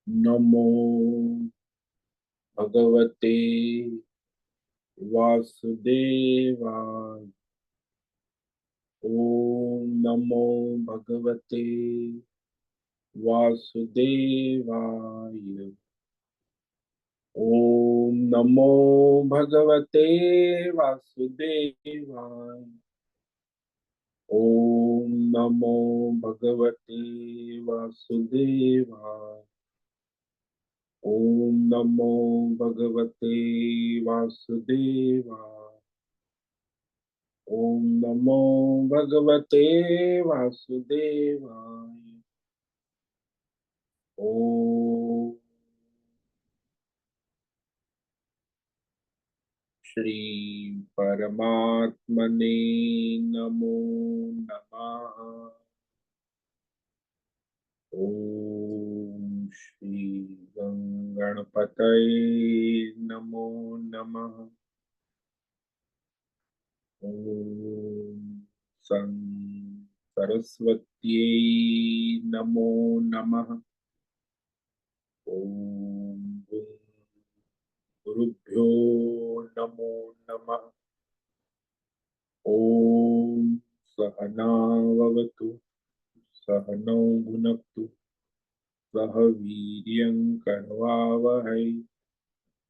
नमो भगवते वासुदेवाय। ओम नमो भगवते वासुदेवाय। ओम नमो भगवते वासुदेवाय। ओम नमो भगवते वासुदेवाय। ओम नमो भगवते वासुदेवाय। ओम नमो भगवते वासुदेवाय। ओम श्री परमात्मने नमो नमः। ओम श्री गणपतये नमो नमः। ओम सं सरस्वत्यै नमो नमः। ओम गुरुभ्यो नमो नमः। ओम सहनाववतु सहनौ भुनक्तु सह वीर्यं करवावहै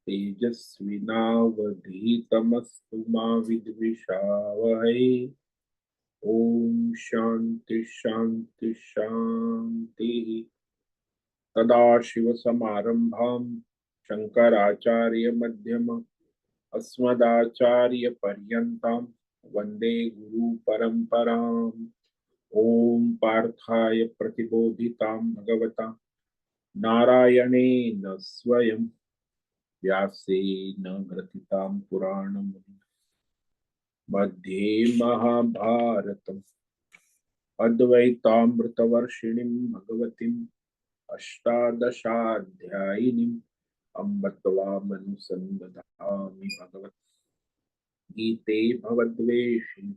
तेजस्विनावधीतमस्तु मा विद्विषावहै। ओम शांति शांति शांति। सदाशिवसमारंभां शंकराचार्यमध्यमम् अस्मदाचार्यपर्यन्तां वन्दे गुरुपरम्पराम्। ओम पार्थाय प्रतिबोधितां भगवता नारायणेन स्वयं व्यासेन ग्रथितां पुराणम् मध्ये महाभारतम् अद्वैतामृतवर्षिणीं भगवतीम् अष्टादशाध्यायिनीम् अम्ब त्वामनुसन्दधामि भगवद्गीते भवद्वेषिणि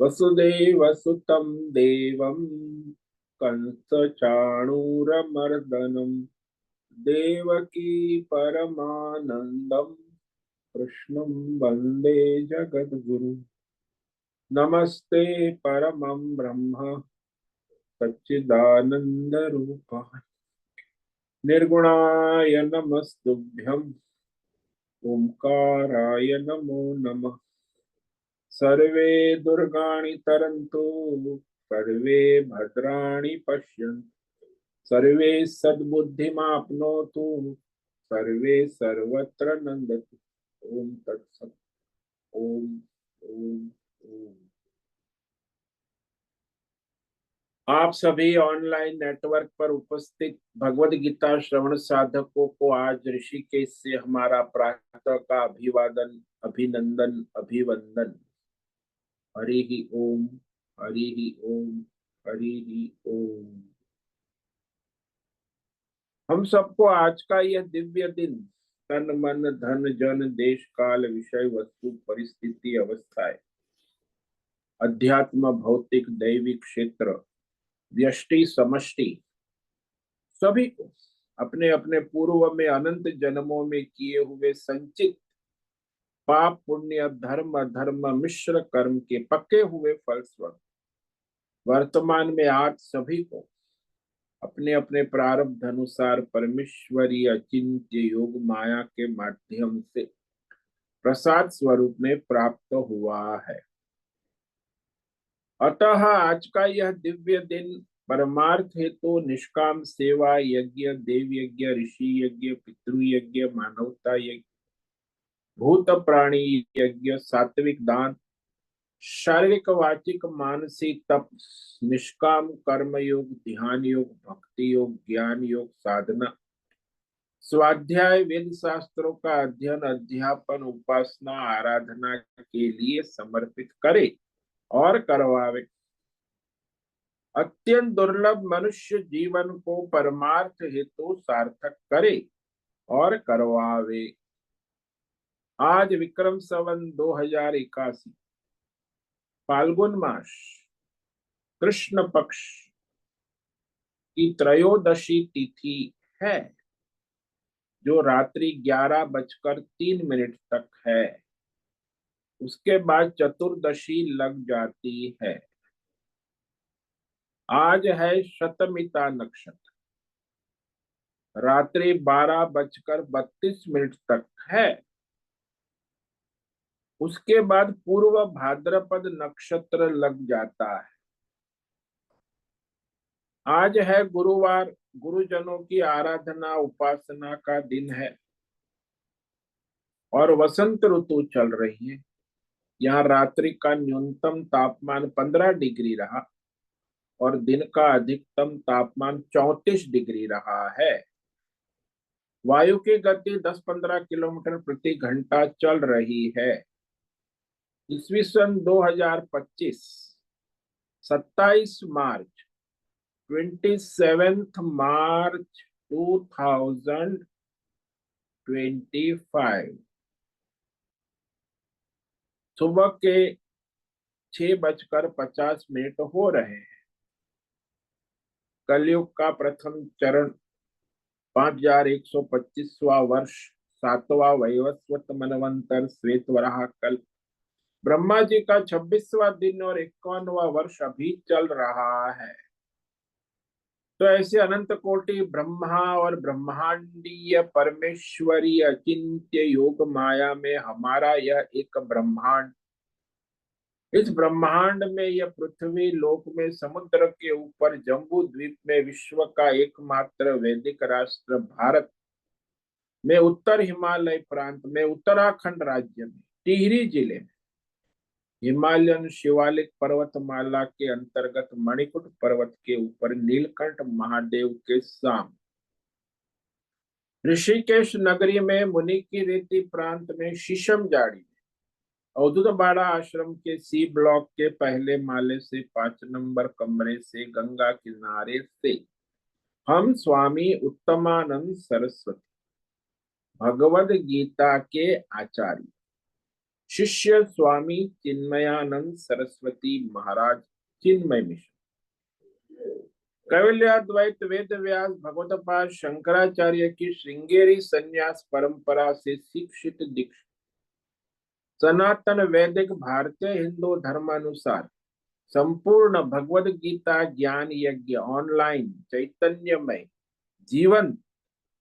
वसुदेवसुतं देवं कंसचाणूरमर्दनं देवकी परमानन्दं कृष्णं वन्दे जगद्गुरुं। नमस्ते परमं ब्रह्म सच्चिदानन्दरूपाय निर्गुणाय नमस्तुभ्यं ओंकाराय नमो नमः। सर्वे दुर्गाणि तरन्तु सर्वे भद्राणि पश्यन्तु सर्वे सद्बुद्धिमाप्नोतु सर्वे सर्वत्र नंदतु। ओम तत्सत्। ओम ओम ओम। आप सभी ऑनलाइन नेटवर्क पर उपस्थित भगवद गीता श्रवण साधकों को आज ऋषिकेश से हमारा प्रातः का अभिवादन अभिनंदन अभिवंदन। हरि ही ओम। हरि ही ओम। हरि ही ओम। हम सबको आज का यह दिव्य दिन तन मन धन जन देश काल विषय वस्तु परिस्थिति अवस्थाएं अध्यात्म भौतिक दैविक क्षेत्र व्यष्टि समष्टि सभी को अपने अपने पूर्व में अनंत जन्मों में किए हुए संचित पाप पुण्य धर्म अधर्म मिश्र कर्म के पक्के हुए फलस्वरूप वर्तमान में आज सभी को अपने अपने प्रारब्ध अनुसार परमेश्वरी अचिंत्य योग माया के माध्यम से प्रसाद स्वरूप में प्राप्त हुआ है। अतः आज का यह दिव्य दिन परमार्थ हेतु निष्काम सेवा यज्ञ देव यज्ञ ऋषि यज्ञ पितृ यज्ञ मानवता यज्ञ भूत प्राणी यज्ञ सात्विक दान शारीरिक वाचिक मानसिक तप निष्काम कर्म योग ध्यान योग भक्ति योग ज्ञान योग साधना स्वाध्याय वेद शास्त्रों का अध्ययन अध्यापन उपासना आराधना के लिए समर्पित करे और करवावे। अत्यंत दुर्लभ मनुष्य जीवन को परमार्थ हेतु सार्थक करे और करवावे। आज विक्रम संवत 2081 फाल्गुन मास कृष्ण पक्ष की त्रयोदशी तिथि है जो रात्रि 11:03 तक है। उसके बाद चतुर्दशी लग जाती है। आज है शतमिता नक्षत्र, रात्रि 12:32 तक है। उसके बाद पूर्व भाद्रपद नक्षत्र लग जाता है। आज है गुरुवार, गुरुजनों की आराधना उपासना का दिन है और वसंत ऋतु चल रही है। यहाँ रात्रि का न्यूनतम तापमान 15 डिग्री रहा और दिन का अधिकतम तापमान 34 डिग्री रहा है। वायु की गति 10-15 किलोमीटर प्रति घंटा चल रही है। ईस्वी सन 2025, 27 मार्च, 27 मार्च 2025 सुबह के 6:50 हो रहे हैं। कलयुग का प्रथम चरण 5125वां वर्ष, 7वां वैवस्वत मनवंतर श्वेत वराह कल्प, ब्रह्मा जी का 26वां दिन और 51वां वर्ष अभी चल रहा है। तो ऐसे अनंत कोटि ब्रह्मा और ब्रह्मांडीय परमेश्वरी अचिंत्य योग माया में हमारा यह एक ब्रह्मांड, इस ब्रह्मांड में यह पृथ्वी लोक में समुद्र के ऊपर जम्बू द्वीप में विश्व का एकमात्र वैदिक राष्ट्र भारत में उत्तर हिमालय प्रांत में उत्तराखंड राज्य में टिहरी जिले में हिमालयन शिवालिक पर्वतमाला के अंतर्गत मणिकुट पर्वत के ऊपर नीलकंठ महादेव के सामने ऋषिकेश नगरी में मुनि की रेती प्रांत में शीशम जाड़ी में अवधूत बाड़ा आश्रम के सी ब्लॉक के पहले माले से 5 नंबर कमरे से गंगा किनारे से हम स्वामी उत्तमानंद सरस्वती भगवद गीता के आचार्य शिष्य स्वामी चिन्मयानंद सरस्वती महाराज चिन्मय मिशन कैवल्याद्वैत वेद व्यास भगवतपाद शंकराचार्य की श्रृंगेरी संन्यास परंपरा से शिक्षित दीक्षित सनातन वैदिक भारतीय हिंदू धर्मानुसार संपूर्ण भगवद गीता ज्ञान यज्ञ ऑनलाइन चैतन्यमय जीवन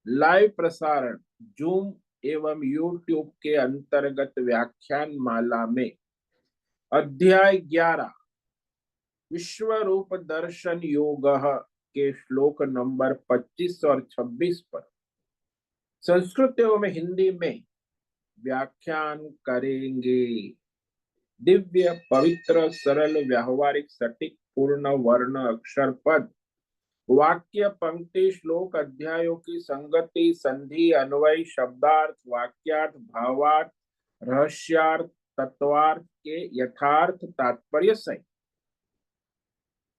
लाइव प्रसारण जूम एवं यूट्यूब के अंतर्गत व्याख्यान माला में अध्याय 11 विश्व रूप दर्शन योग के श्लोक नंबर 25 और 26 पर संस्कृत एवं हिंदी में व्याख्यान करेंगे। दिव्य पवित्र सरल व्यावहारिक सटीक पूर्ण वर्ण अक्षर पद वाक्य पंक्ति श्लोक अध्यायों की संगति संधि अन्वय शब्दार्थ वाक्यार्थ भावार्थ रहस्यार्थ तत्वार्थ के यथार्थ तात्पर्य सहित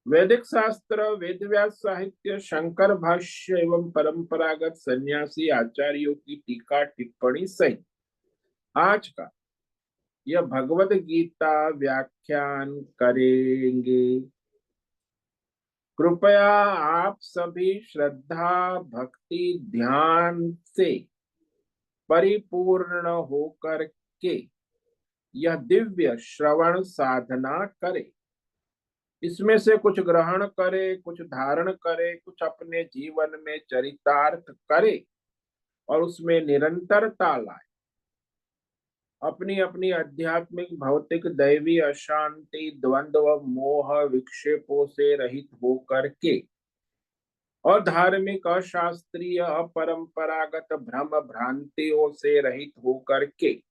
वैदिक शास्त्र वेदव्यास साहित्य शंकर भाष्य एवं परंपरागत सन्यासी आचार्यों की टीका टिप्पणी सहित आज का यह भगवद गीता व्याख्यान करेंगे। कृपया आप सभी श्रद्धा भक्ति ध्यान से परिपूर्ण होकर के यह दिव्य श्रवण साधना करें। इसमें से कुछ ग्रहण करे, कुछ धारण करे, कुछ अपने जीवन में चरितार्थ करे और उसमें निरंतरता लाए। अपनी अपनी आध्यात्मिक भौतिक दैवी अशांति द्वंद्व मोह विक्षेपों से रहित होकर के और धार्मिक अशास्त्रीय अपरंपरागत भ्रम भ्रांतियों से रहित होकर के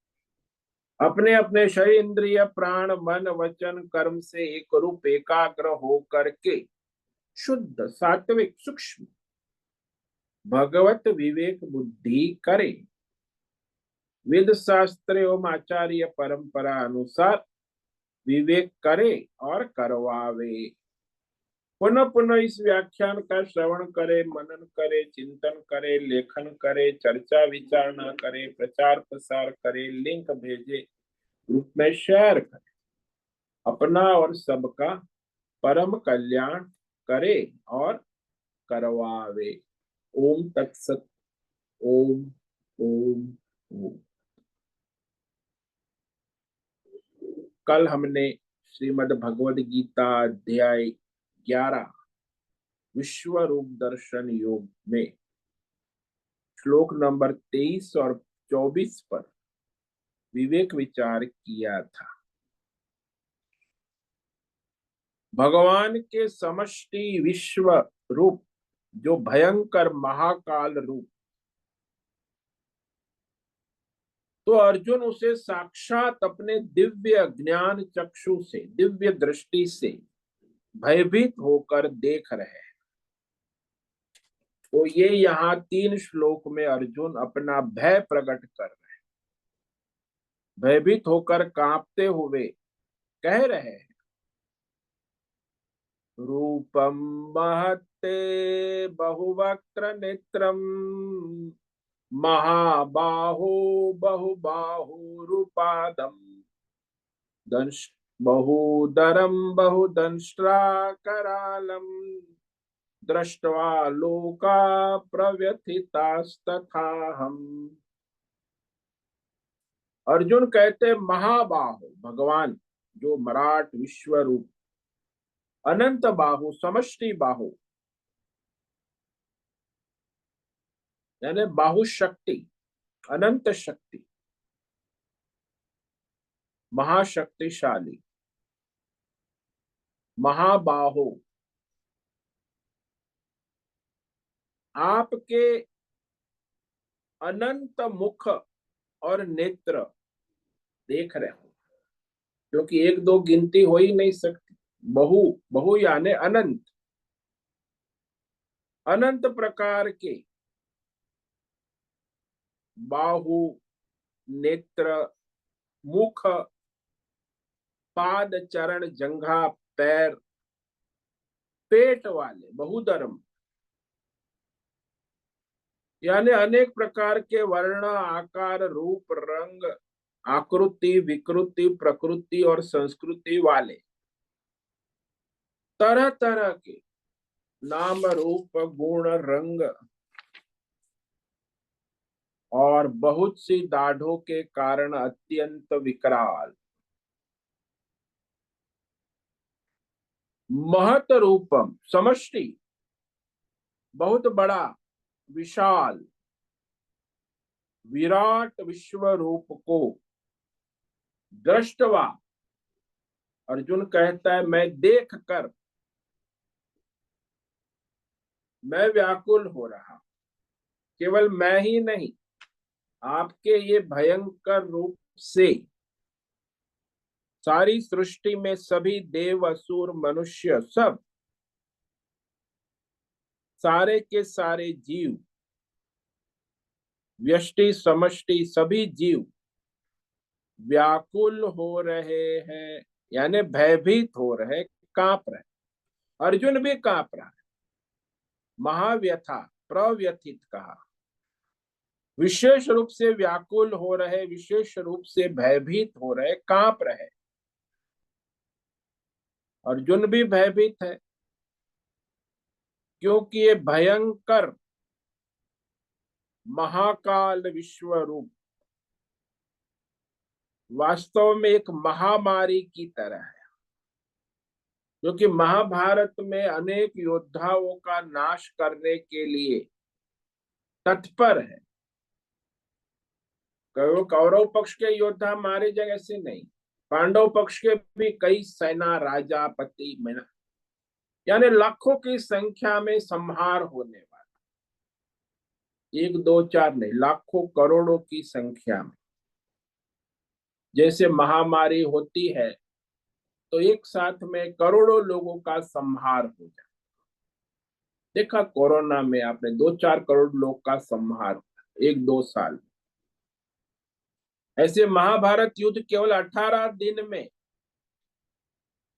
अपने अपने शरीर इंद्रिय प्राण मन वचन कर्म से एक रूप एकाग्र होकर के शुद्ध सात्विक सूक्ष्म भगवत विवेक बुद्धि करे। वेद शास्त्र एवं आचार्य परंपरा अनुसार विवेक करे और करवावे। पुनः पुनः इस व्याख्यान का श्रवण करे, मनन करे, चिंतन करे, लेखन करे, चर्चा विचारणा करे, प्रचार प्रसार करे, लिंक भेजे, ग्रुप में शेयर करे, अपना और सबका परम कल्याण करे और करवावे। ओम तत्सत। ओम ओम ओम। कल हमने श्रीमद् भगवद गीता अध्याय 11 विश्व रूप दर्शन योग में श्लोक नंबर 23 और 24 पर विवेक विचार किया था। भगवान के समष्टि विश्व रूप जो भयंकर महाकाल रूप, तो अर्जुन उसे साक्षात अपने दिव्य ज्ञान चक्षु से, दिव्य दृष्टि से भयभीत होकर देख रहे हैं। तो ये यहाँ 3 श्लोक में अर्जुन अपना भय प्रकट कर रहे हैं, भयभीत होकर कांपते हुए कह रहे हैं, रूपम महत्ते बहुवक्त्र नेत्रम महाबाहो बहुबाहुरुपादम दंश बहुदरम बहुदंष्ट्राकरालम दृष्ट्वा लोका प्रव्यथितास्तथा हम। अर्जुन कहते महाबाहो भगवान जो मराठ विश्व रूप, अनंत बाहु समष्टि बाहु यानी बाहुशक्ति, अनंत शक्ति, महाशक्तिशाली, महाबाहो, आपके अनंत मुख और नेत्र देख रहे हो, क्योंकि एक दो गिनती हो ही नहीं सकती। बहु बहु यानी अनंत, अनंत प्रकार के बाहु, नेत्र, मुख, पाद, चरण, जंघा, पैर, पेट वाले बहुधर्म यानी अनेक प्रकार के वर्ण, आकार, रूप, रंग, आकृति, विकृति, प्रकृति और संस्कृति वाले, तरह तरह के नाम, रूप, गुण, रंग और बहुत सी दाढ़ों के कारण अत्यंत विकराल, महत रूपम समष्टि बहुत बड़ा, विशाल, विराट विश्व रूप को दृष्टवा, अर्जुन कहता है मैं देख कर मैं व्याकुल हो रहा। केवल मैं ही नहीं, आपके ये भयंकर रूप से सारी सृष्टि में सभी देव, असुर, मनुष्य, सब सारे के सारे जीव, व्यष्टि समष्टि सभी जीव व्याकुल हो रहे हैं, यानी भयभीत हो रहे, कांप रहे। अर्जुन भी कांप रहा है, महाव्यथा, प्रव्यथित कहा, विशेष रूप से व्याकुल हो रहे, विशेष रूप से भयभीत हो रहे, कांप रहे। अर्जुन भी भयभीत है, क्योंकि ये भयंकर महाकाल विश्व रूप वास्तव में एक महामारी की तरह है, क्योंकि महाभारत में अनेक योद्धाओं का नाश करने के लिए तत्पर है। कौरव पक्ष के योद्धा मारे जाए ऐसे नहीं, पांडव पक्ष के भी कई सेना, राजा, पति, मैना यानी लाखों की संख्या में संहार होने वाला, एक दो चार नहीं, लाखों करोड़ों की संख्या में जैसे महामारी होती है, तो एक साथ में करोड़ों लोगों का संहार हो जाए। देखा कोरोना में आपने 2-4 करोड़ लोग का संहार एक दो साल। ऐसे महाभारत युद्ध केवल 18 दिन में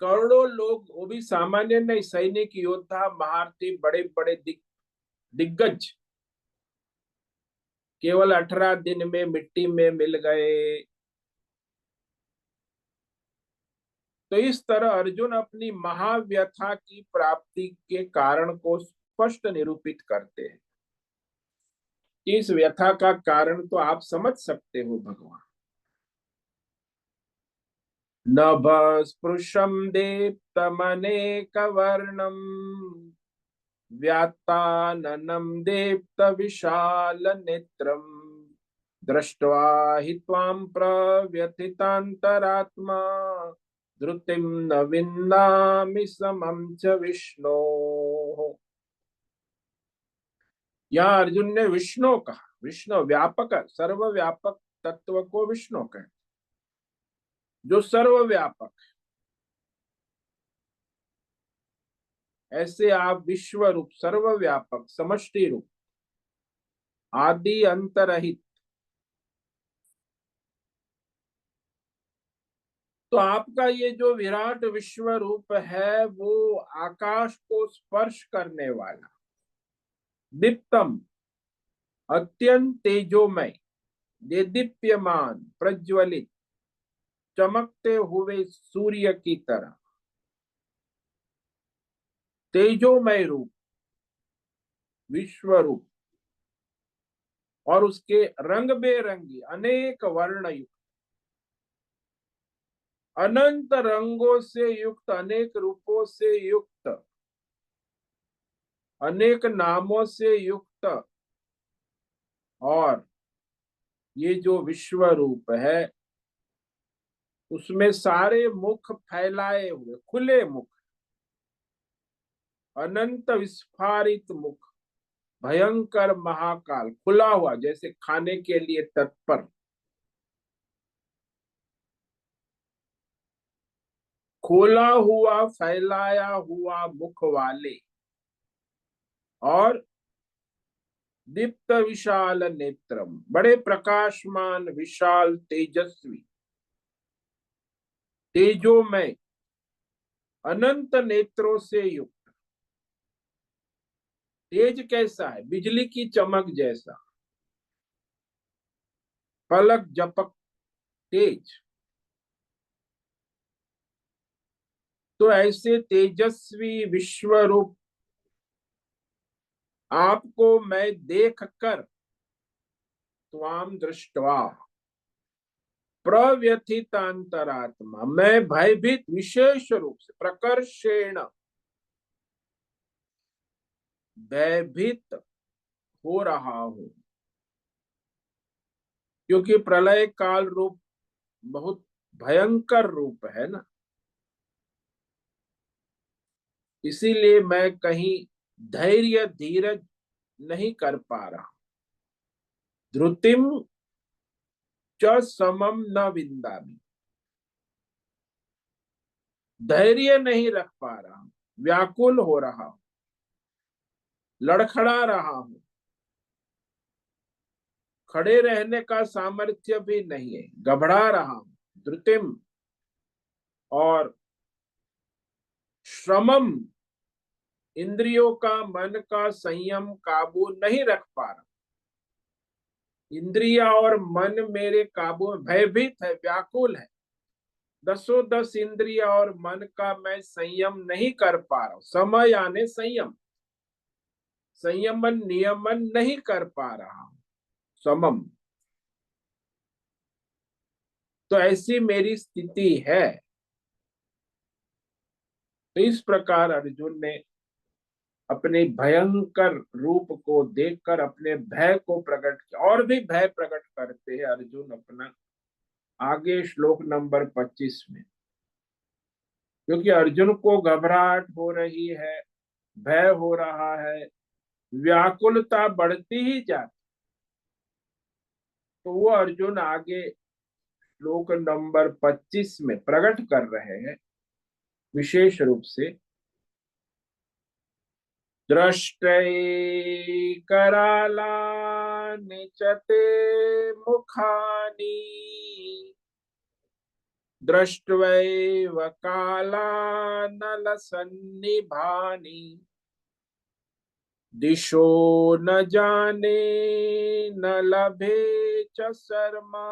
करोड़ों लोग, वो भी सामान्य नहीं, सैनिक, योद्धा, महारथी, बड़े बड़े दिग्गज केवल 18 दिन में मिट्टी में मिल गए। तो इस तरह अर्जुन अपनी महाव्यथा की प्राप्ति के कारण को स्पष्ट निरूपित करते हैं। इस व्यथा का कारण तो आप समझ सकते हो भगवान। नभ स्पृशम दीप्तमनेक वर्णम व्यात्ताननं दीप्त विशाल नेत्रम दृष्ट्वा हि त्वां प्रव्यथितान्तरात्मा धृतिं न विन्दामि समं च विष्णो। यहाँ अर्जुन ने विष्णु कहा। विष्णु व्यापक, सर्वव्यापक तत्व को विष्णु कहते, जो सर्वव्यापक। ऐसे आप विश्व रूप, सर्वव्यापक, समष्टि रूप, आदि अंतरहित, तो आपका ये जो विराट विश्व रूप है वो आकाश को स्पर्श करने वाला, दीप्तम, अत्यंत तेजोमय, देदीप्यमान, प्रज्वलित, चमकते हुए सूर्य की तरह तेजोमय रूप, विश्व रूप, और उसके रंग बेरंगी अनेक वर्ण युक्त, अनंत रंगों से युक्त, अनेक रूपों से युक्त, अनेक नामों से युक्त, और ये जो विश्व रूप है उसमें सारे मुख फैलाए हुए, खुले मुख, अनंत विस्फारित मुख, भयंकर महाकाल, खुला हुआ जैसे खाने के लिए तत्पर, खोला हुआ फैलाया हुआ मुख वाले, और दीप्त विशाल नेत्रम, बड़े प्रकाशमान, विशाल, तेजस्वी, तेजोमय, अनंत नेत्रों से युक्त। तेज कैसा है? बिजली की चमक जैसा, पलक झपक तेज। तो ऐसे तेजस्वी विश्व रूप आपको मैं देख कर, त्वाम दृष्टवा, प्रव्यथित अंतरात्मा, मैं भयभीत, विशेष रूप से, प्रकर्षेण, भयभीत हो रहा हूं, क्योंकि प्रलय काल रूप बहुत भयंकर रूप है ना, इसीलिए मैं कहीं धैर्य धीरज नहीं कर पा रहा। धृतिम च समम न विंदामि, धैर्य नहीं रख पा रहा हूं, व्याकुल हो रहा हूं, लड़खड़ा रहा हूं, खड़े रहने का सामर्थ्य भी नहीं है, घबरा रहा हूं। धृतिम, और श्रमम, इंद्रियों का, मन का संयम, काबू नहीं रख पा रहा। इंद्रिया और मन मेरे काबू में, भयभीत है, व्याकुल है। दसों दस इंद्रिया और मन का मैं संयम नहीं कर पा रहा हूं। समय यानी संयम, संयमन नियमन नहीं कर पा रहा हूं। समम, तो ऐसी मेरी स्थिति है। तो इस प्रकार अर्जुन ने अपने भयंकर रूप को देखकर अपने भय को प्रकट किया, और भी भय प्रकट करते हैं अर्जुन अपना आगे श्लोक नंबर 25 में। क्योंकि अर्जुन को घबराहट हो रही है, भय हो रहा है, व्याकुलता बढ़ती ही जाती, तो वो अर्जुन आगे श्लोक नंबर 25 में प्रकट कर रहे हैं विशेष रूप से। दृष्टैकरालानि च ते मुखानि दृष्ट्वैव कालानलसन्निभानि दिशो न जाने न लभे च शर्मा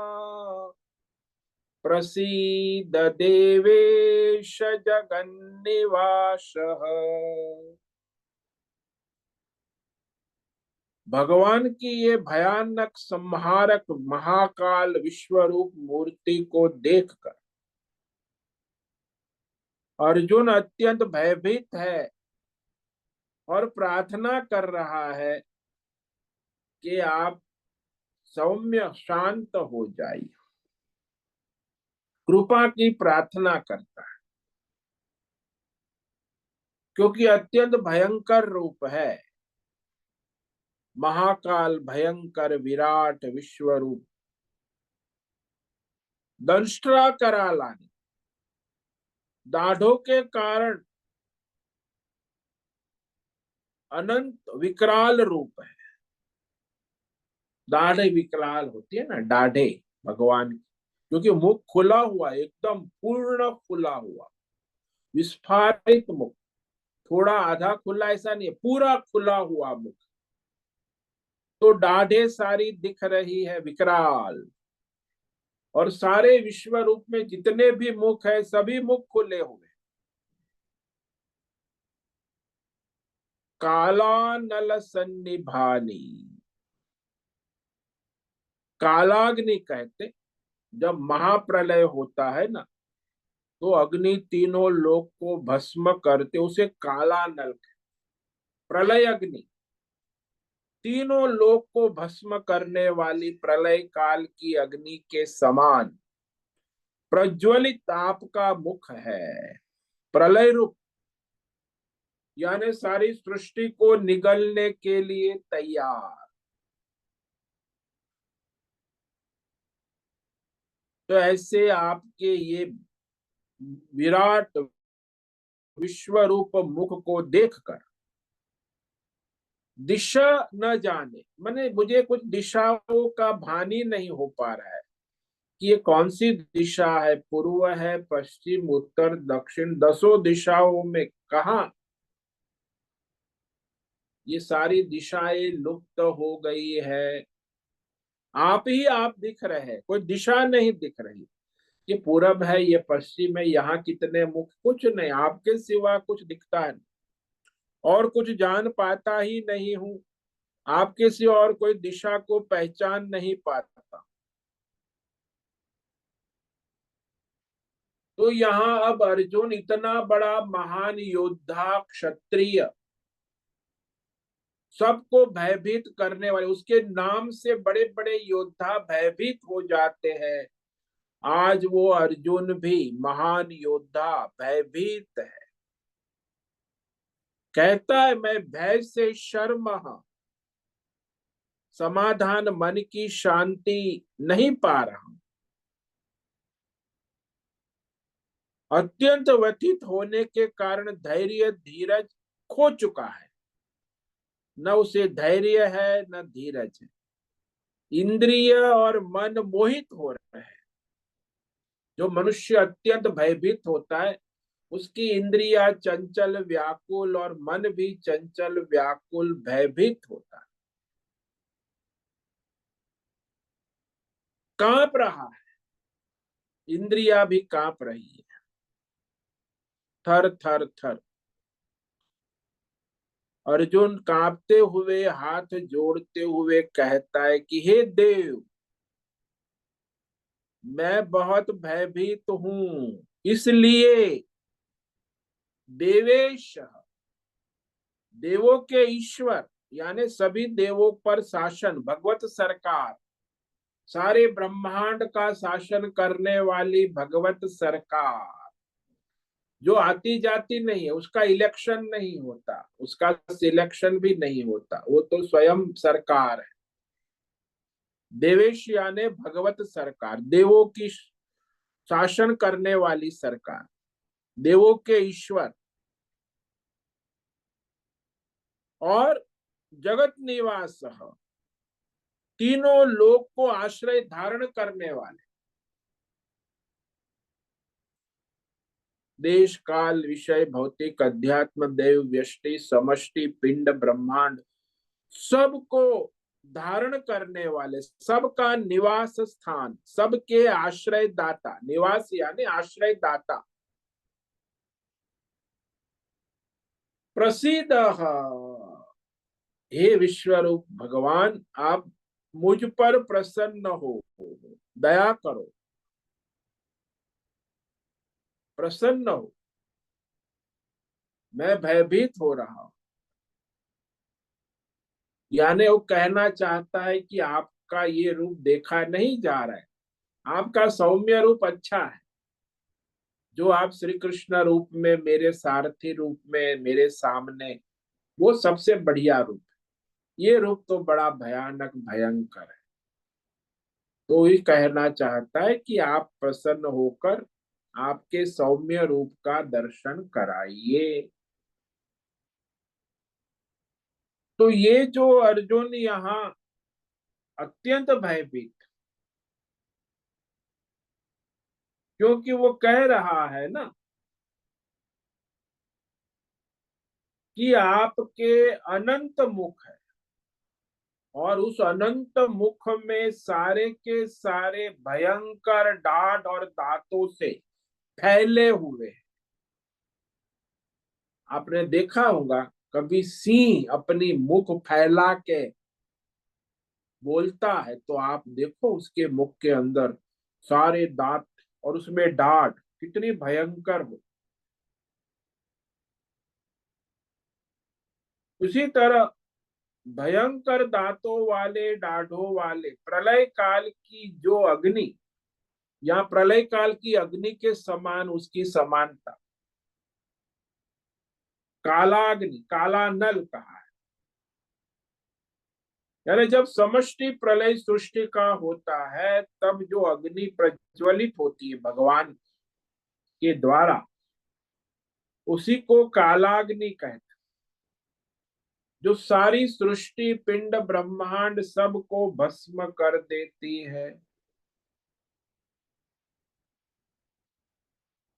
प्रसीद देवेश जगन्निवासः। भगवान की ये भयानक संहारक महाकाल विश्वरूप मूर्ति को देखकर अर्जुन अत्यंत भयभीत है और प्रार्थना कर रहा है कि आप सौम्य शांत हो जाइए। कृपा की प्रार्थना करता है क्योंकि अत्यंत भयंकर रूप है। महाकाल भयंकर विराट विश्वरूप दंष्ट्रा करालानि दाढ़ों के कारण अनंत विकराल रूप है। दाढ़े विकराल होती है ना, दाढ़े भगवान की, क्योंकि मुख खुला हुआ, एकदम पूर्ण खुला हुआ, विस्फारित मुख, थोड़ा आधा खुला ऐसा नहीं है, पूरा खुला हुआ मुख। तो दाढ़े सारी दिख रही है विकराल, और सारे विश्व रूप में जितने भी मुख है सभी मुख खुले हुए। काला नल सन्निभानी, कालाग्नि कहते, जब महाप्रलय होता है ना, तो अग्नि तीनों लोक को भस्म करते, उसे काला नल, प्रलय अग्नि, तीनों लोक को भस्म करने वाली प्रलय काल की अग्नि के समान प्रज्वलित ताप का मुख है। प्रलय रूप यानी सारी सृष्टि को निगलने के लिए तैयार। तो ऐसे आपके ये विराट विश्वरूप मुख को देखकर दिशा न जाने, माने मुझे कुछ दिशाओं का भान ही नहीं हो पा रहा है कि ये कौन सी दिशा है, पूर्व है, पश्चिम, उत्तर, दक्षिण, दसों दिशाओं में कहा ये सारी दिशाएं लुप्त हो गई है। आप ही आप दिख रहे हैं, कोई दिशा नहीं दिख रही। ये पूरब है, ये पश्चिम है, यहाँ कितने मुख, कुछ नहीं, आपके सिवा कुछ दिखता है नहीं, और कुछ जान पाता ही नहीं हूं, आपके सिवा और कोई दिशा को पहचान नहीं पाता। तो यहाँ अब अर्जुन इतना बड़ा महान योद्धा क्षत्रिय, सबको भयभीत करने वाले, उसके नाम से बड़े बड़े योद्धा भयभीत हो जाते हैं, आज वो अर्जुन भी महान योद्धा भयभीत है। कहता है मैं भय से शर्म, समाधान मन की शांति नहीं पा रहा हूं। अत्यंत व्यथित होने के कारण धैर्य धीरज खो चुका है, न उसे धैर्य है न धीरज है। इंद्रिय और मन मोहित हो रहे हैं। जो मनुष्य अत्यंत भयभीत होता है उसकी इंद्रिया चंचल व्याकुल और मन भी चंचल व्याकुल भयभीत होता है, कांप रहा है, इंद्रिया भी कांप रही है, थर थर थर। अर्जुन कांपते हुए हाथ जोड़ते हुए कहता है कि हे देव, मैं बहुत भयभीत हूं, इसलिए देवेश, देवों के ईश्वर यानी सभी देवों पर शासन, भगवत सरकार, सारे ब्रह्मांड का शासन करने वाली भगवत सरकार, जो आती जाती नहीं है, उसका इलेक्शन नहीं होता, उसका सिलेक्शन भी नहीं होता, वो तो स्वयं सरकार है। देवेश यानी भगवत सरकार, देवों की शासन करने वाली सरकार, देवों के ईश्वर और जगत निवास, तीनों लोक को आश्रय धारण करने वाले, देश काल विषय भौतिक अध्यात्म देव व्यष्टि समष्टि पिंड ब्रह्मांड सबको धारण करने वाले, सबका निवास स्थान, सबके आश्रय दाता, निवास यानी आश्रय दाता, प्रसिद्ध, हे विश्वरूप भगवान, आप मुझ पर प्रसन्न हो, दया करो, प्रसन्न हो, मैं भयभीत हो रहा हूं। यानी वो कहना चाहता है कि आपका ये रूप देखा नहीं जा रहा है, आपका सौम्य रूप अच्छा है, जो आप श्री कृष्ण रूप में, मेरे सारथी रूप में मेरे सामने, वो सबसे बढ़िया रूप है। ये रूप तो बड़ा भयानक भयंकर है। तो ये कहना चाहता है कि आप प्रसन्न होकर आपके सौम्य रूप का दर्शन कराइए। तो ये जो अर्जुन यहाँ अत्यंत भयभीत, क्योंकि वो कह रहा है ना कि आपके अनंत मुख है, और उस अनंत मुख में सारे के सारे भयंकर डांट और दांतों से फैले हुए हैं। आपने देखा होगा कभी सिंह अपनी मुख फैला के बोलता है, तो आप देखो उसके मुख के अंदर सारे दांत, और उसमें डांट कितनी भयंकर हो। उसी तरह भयंकर दांतों वाले, दाढ़ों वाले प्रलय काल की जो अग्नि, या प्रलय काल की अग्नि के समान उसकी समानता, कालाग्नि, काला नल कहा है। यानी जब समष्टि प्रलय सृष्टि का होता है, तब जो अग्नि प्रज्वलित होती है भगवान के द्वारा, उसी को कालाग्नि कहते हैं, जो सारी सृष्टि पिंड ब्रह्मांड सबको भस्म कर देती है।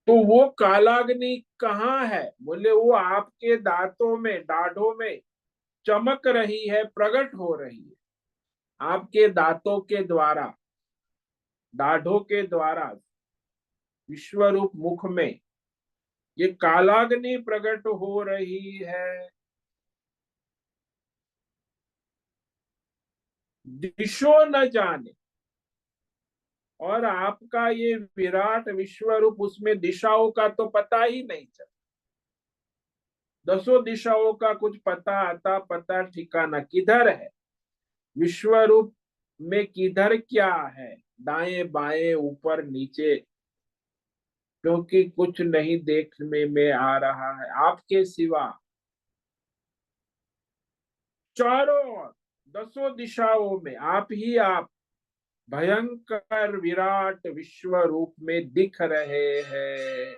तो वो कालाग्नि कहाँ है? बोले वो आपके दांतों में, दाढ़ों में चमक रही है, प्रकट हो रही है। आपके दांतों के द्वारा, दाढ़ों के द्वारा, विश्वरूप मुख में ये कालाग्नि प्रकट हो रही है। दिशो न जाने, और आपका ये विराट विश्वरूप, उसमें दिशाओं का तो पता ही नहीं चला। दसों दिशाओं का कुछ पता आता पता ठिकाना किधर है? विश्वरूप में किधर क्या है? दाएं बाएं ऊपर नीचे, क्योंकि कुछ नहीं देखने में आ रहा है आपके सिवा। चारों ओर, दसों दिशाओं में आप ही आप भयंकर विराट विश्व रूप में दिख रहे हैं।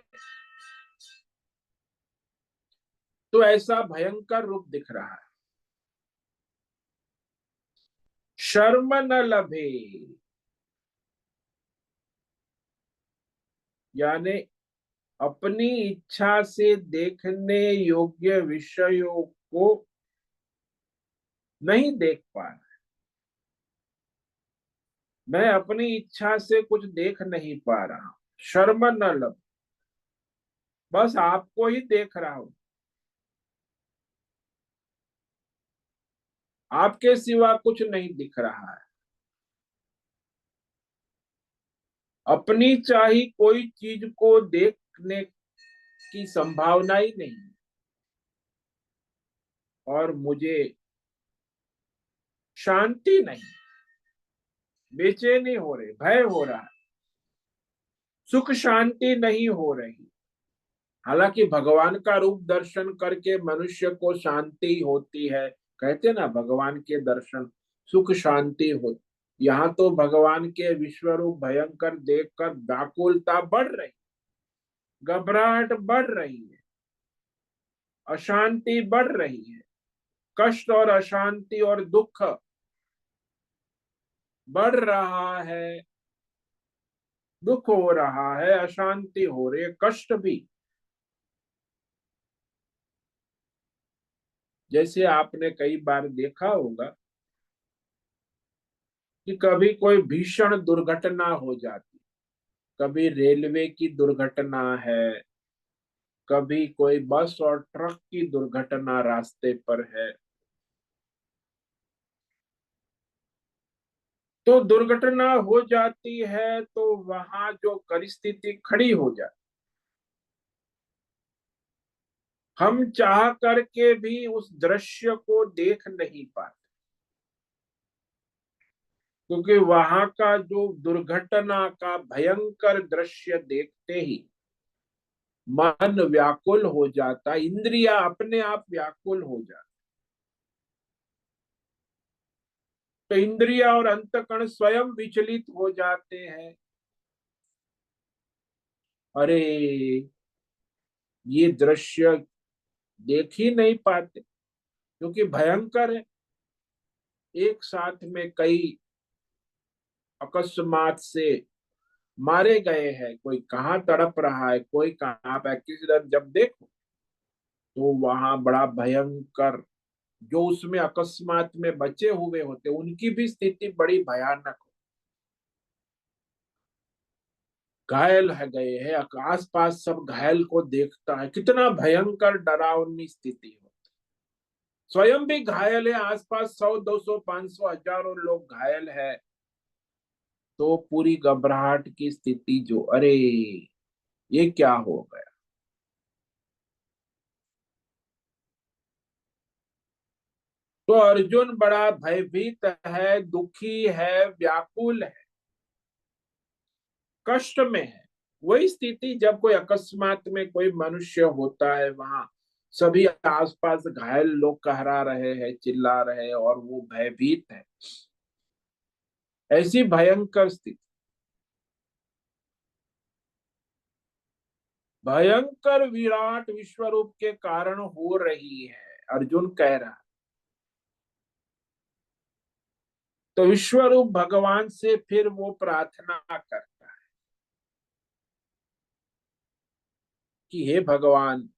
तो ऐसा भयंकर रूप दिख रहा है। शर्म न लभे, यानी अपनी इच्छा से देखने योग्य विषयों को नहीं देख पा रहा। मैं अपनी इच्छा से कुछ देख नहीं पा रहा। शर्म न लभ, बस आपको ही देख रहा हूं, आपके सिवा कुछ नहीं दिख रहा है। अपनी चाही कोई चीज को देखने की संभावना ही नहीं, और मुझे शांति नहीं, बेचैनी हो रही, भय हो रहा है, सुख शांति नहीं हो रही। हालांकि भगवान का रूप दर्शन करके मनुष्य को शांति होती है, कहते ना भगवान के दर्शन सुख शांति हो। यहाँ तो भगवान के विश्व रूप भयंकर देखकर व्याकुलता बढ़ रही, घबराहट बढ़ रही है, अशांति बढ़ रही है, कष्ट और अशांति और दुख बढ़ रहा है, दुख हो रहा है, अशांति हो रही है, कष्ट भी। जैसे आपने कई बार देखा होगा कि कभी कोई भीषण दुर्घटना हो जाती, कभी रेलवे की दुर्घटना है, कभी कोई बस और ट्रक की दुर्घटना रास्ते पर है, तो दुर्घटना हो जाती है तो वहां जो परिस्थिति खड़ी हो जाती, हम चाह करके भी उस दृश्य को देख नहीं पाते, क्योंकि वहां का जो दुर्घटना का भयंकर दृश्य देखते ही मन व्याकुल हो जाता, इंद्रियां अपने आप व्याकुल हो जाती। तो इंद्रिया और अंतकण स्वयं विचलित हो जाते हैं। अरे, ये दृश्य देख ही नहीं पाते क्योंकि भयंकर है। एक साथ में कई अकस्मात से मारे गए हैं, कोई कहाँ तड़प रहा है, कोई कहाँ पे एक्सीडेंट जब देखो तो वहां बड़ा भयंकर, जो उसमें अकस्मात में बचे हुए होते उनकी भी स्थिति बड़ी भयानक हो, घायल है गए हैं, आस पास सब घायल को देखता है, कितना भयंकर डरावनी स्थिति हो। स्वयं भी घायल है, आसपास 100 200 500 हजारों लोग घायल है। तो पूरी घबराहट की स्थिति, जो अरे ये क्या हो गया। तो अर्जुन बड़ा भयभीत है, दुखी है, व्याकुल है, कष्ट में है। वही स्थिति जब कोई अकस्मात में कोई मनुष्य होता है, वहां सभी आसपास घायल लोग कहरा रहे हैं, चिल्ला रहे हैं और वो भयभीत है, ऐसी भयंकर स्थिति, भयंकर विराट विश्व रूप के कारण हो रही है, अर्जुन कह रहा है। तो विश्व रूप भगवान से फिर वो प्रार्थना करता है कि हे भगवान,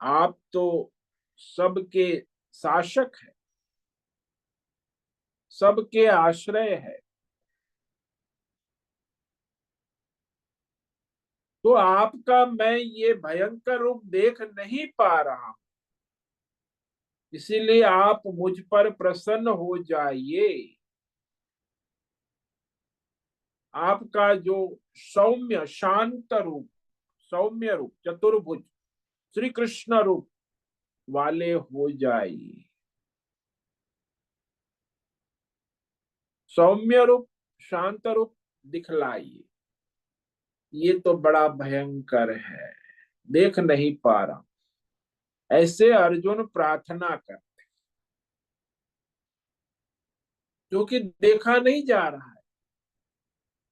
आप तो सबके शासक है, सबके आश्रय है, तो आपका मैं ये भयंकर रूप देख नहीं पा रहा हूं, इसीलिए आप मुझ पर प्रसन्न हो जाइए। आपका जो सौम्य शांत रूप, सौम्य रूप, चतुर्भुज श्री कृष्ण रूप वाले हो जाइए, सौम्य रूप, शांत रूप दिखलाइए। ये तो बड़ा भयंकर है, देख नहीं पा रहा। ऐसे अर्जुन प्रार्थना कर, क्योंकि देखा नहीं जा रहा है।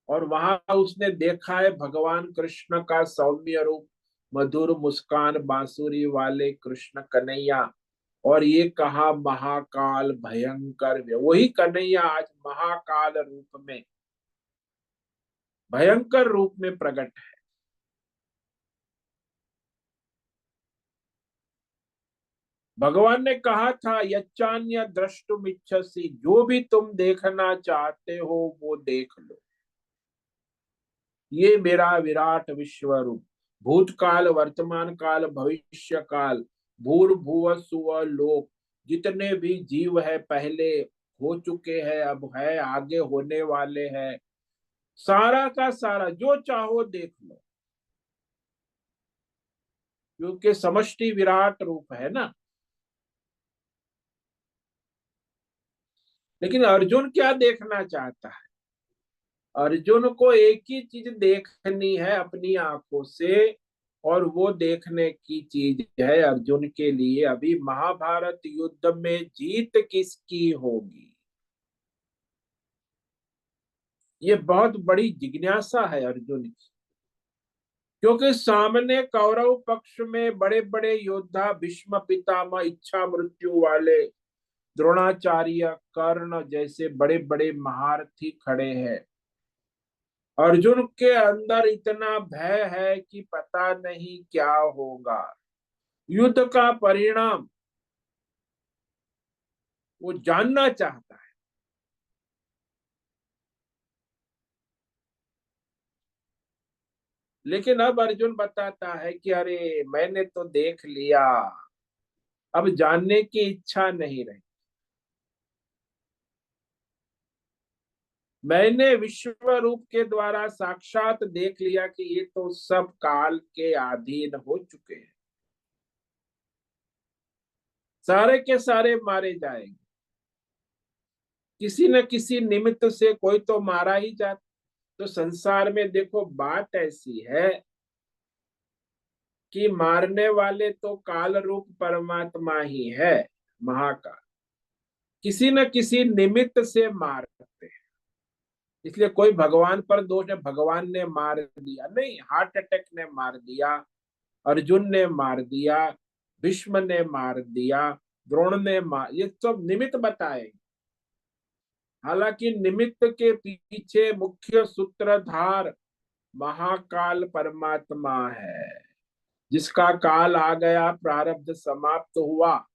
और वहां उसने देखा है भगवान कृष्ण का सौम्य रूप, मधुर मुस्कान बांसुरी वाले कृष्ण कन्हैया, और ये कहा महाकाल भयंकर, वही कन्हैया आज महाकाल रूप में, भयंकर रूप में प्रकट है। भगवान ने कहा था यच्चान्य द्रष्टुम इच्छसि, जो भी तुम देखना चाहते हो वो देख लो, ये मेरा विराट विश्व रूप, भूतकाल वर्तमान काल भविष्य काल, भूर्भुव सुव लोक, जितने भी जीव है पहले हो चुके हैं, अब है, आगे होने वाले हैं, सारा का सारा जो चाहो देख लो, क्योंकि समष्टि विराट रूप है ना। लेकिन अर्जुन क्या देखना चाहता है? अर्जुन को एक ही चीज देखनी है अपनी आंखों से, और वो देखने की चीज है अर्जुन के लिए अभी महाभारत युद्ध में जीत किसकी होगी। ये बहुत बड़ी जिज्ञासा है अर्जुन की, क्योंकि सामने कौरव पक्ष में बड़े बड़े योद्धा, भीष्म पितामह, इच्छा मृत्यु वाले द्रोणाचार्य, कर्ण जैसे बड़े बड़े महारथी खड़े हैं। अर्जुन के अंदर इतना भय है कि पता नहीं क्या होगा, युद्ध का परिणाम वो जानना चाहता है। लेकिन अब अर्जुन बताता है कि अरे मैंने तो देख लिया, अब जानने की इच्छा नहीं रही। मैंने विश्व रूप के द्वारा साक्षात देख लिया कि ये तो सब काल के अधीन हो चुके हैं, सारे के सारे मारे जाएंगे, किसी न किसी निमित्त से कोई तो मारा ही जाता। तो संसार में देखो बात ऐसी है कि मारने वाले तो काल रूप परमात्मा ही है, महाकाल, किसी न किसी निमित्त से मारते हैं। इसलिए कोई भगवान पर दोष है, भगवान ने मार दिया नहीं, हार्ट अटैक ने मार दिया, अर्जुन ने मार दिया, भीष्म ने मार दिया, द्रोण ने मार, ये सब निमित्त बताए। हालांकि निमित्त के पीछे मुख्य सूत्रधार महाकाल परमात्मा है, जिसका काल आ गया, प्रारब्ध समाप्त हुआ,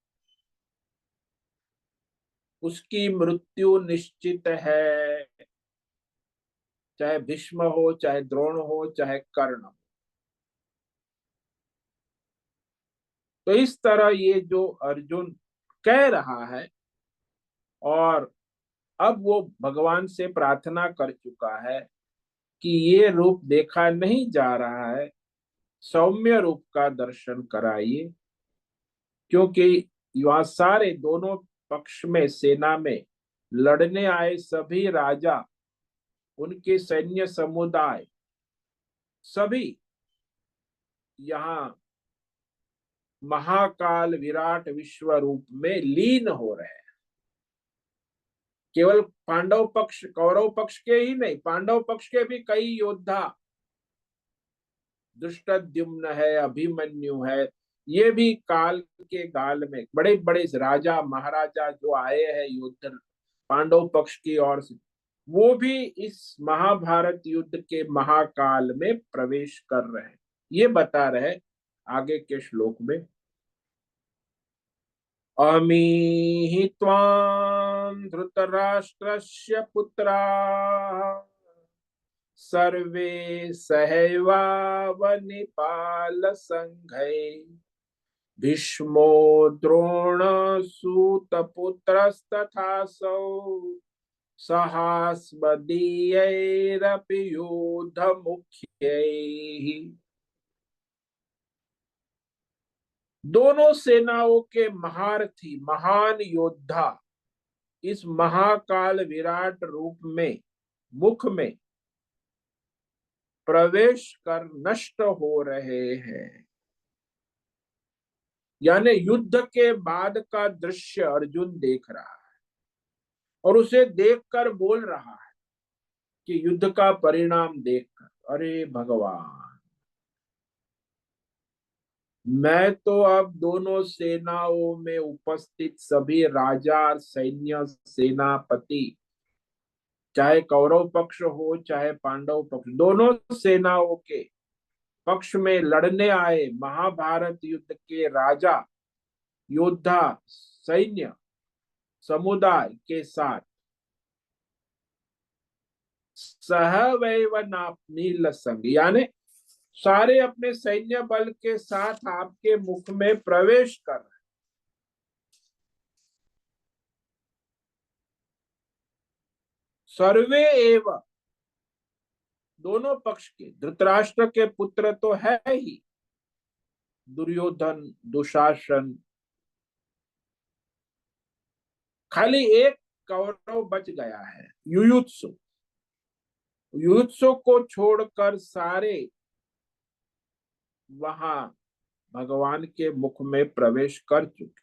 उसकी मृत्यु निश्चित है, चाहे भीष्म हो, चाहे द्रोण हो, चाहे कर्ण हो। तो इस तरह ये जो अर्जुन कह रहा है, और अब वो भगवान से प्रार्थना कर चुका है कि ये रूप देखा नहीं जा रहा है, सौम्य रूप का दर्शन कराइए, क्योंकि वहां सारे दोनों पक्ष में सेना में लड़ने आए सभी राजा, उनके सैन्य समुदाय, सभी यहाँ महाकाल विराट विश्व रूप में लीन हो रहे हैं। केवल पांडव पक्ष, कौरव पक्ष के ही नहीं, पांडव पक्ष के भी कई योद्धा, दुष्टद्युम्न है, अभिमन्यु है, ये भी काल के गाल में बड़े बड़े राजा महाराजा जो आए हैं युद्ध पांडव पक्ष की ओर से, वो भी इस महाभारत युद्ध के महाकाल में प्रवेश कर रहे हैं। ये बता रहे आगे के श्लोक में, अमीहि त्वां धृतराष्ट्रस्य पुत्राः सर्वे सहैवावनिपालसङ्घै भीष्मो द्रोणसूतपुत्रस्तथासौ सहास्मदीयैरपि युद्धमुख्यैः। दोनों सेनाओं के महारथी, महान योद्धा इस महाकाल विराट रूप में, मुख में प्रवेश कर नष्ट हो रहे हैं। यानी युद्ध के बाद का दृश्य अर्जुन देख रहा है, और उसे देखकर बोल रहा है कि युद्ध का परिणाम देखकर, अरे भगवान, मैं तो अब दोनों सेनाओं में उपस्थित सभी राजा, सैन्य सेनापति, चाहे कौरव पक्ष हो चाहे पांडव पक्ष, दोनों सेनाओं के पक्ष में लड़ने आए महाभारत युद्ध के राजा, योद्धा, सैन्य समुदाय के साथ सहवैव नील संग, यानी सारे अपने सैन्य बल के साथ आपके मुख में प्रवेश कर रहे। सर्वे एव, दोनों पक्ष के, धृतराष्ट्र के पुत्र तो है ही, दुर्योधन, दुशासन, खाली एक कौरव बच गया है, युयुत्सु। युयुत्सु को छोड़कर सारे वहां भगवान के मुख में प्रवेश कर चुके।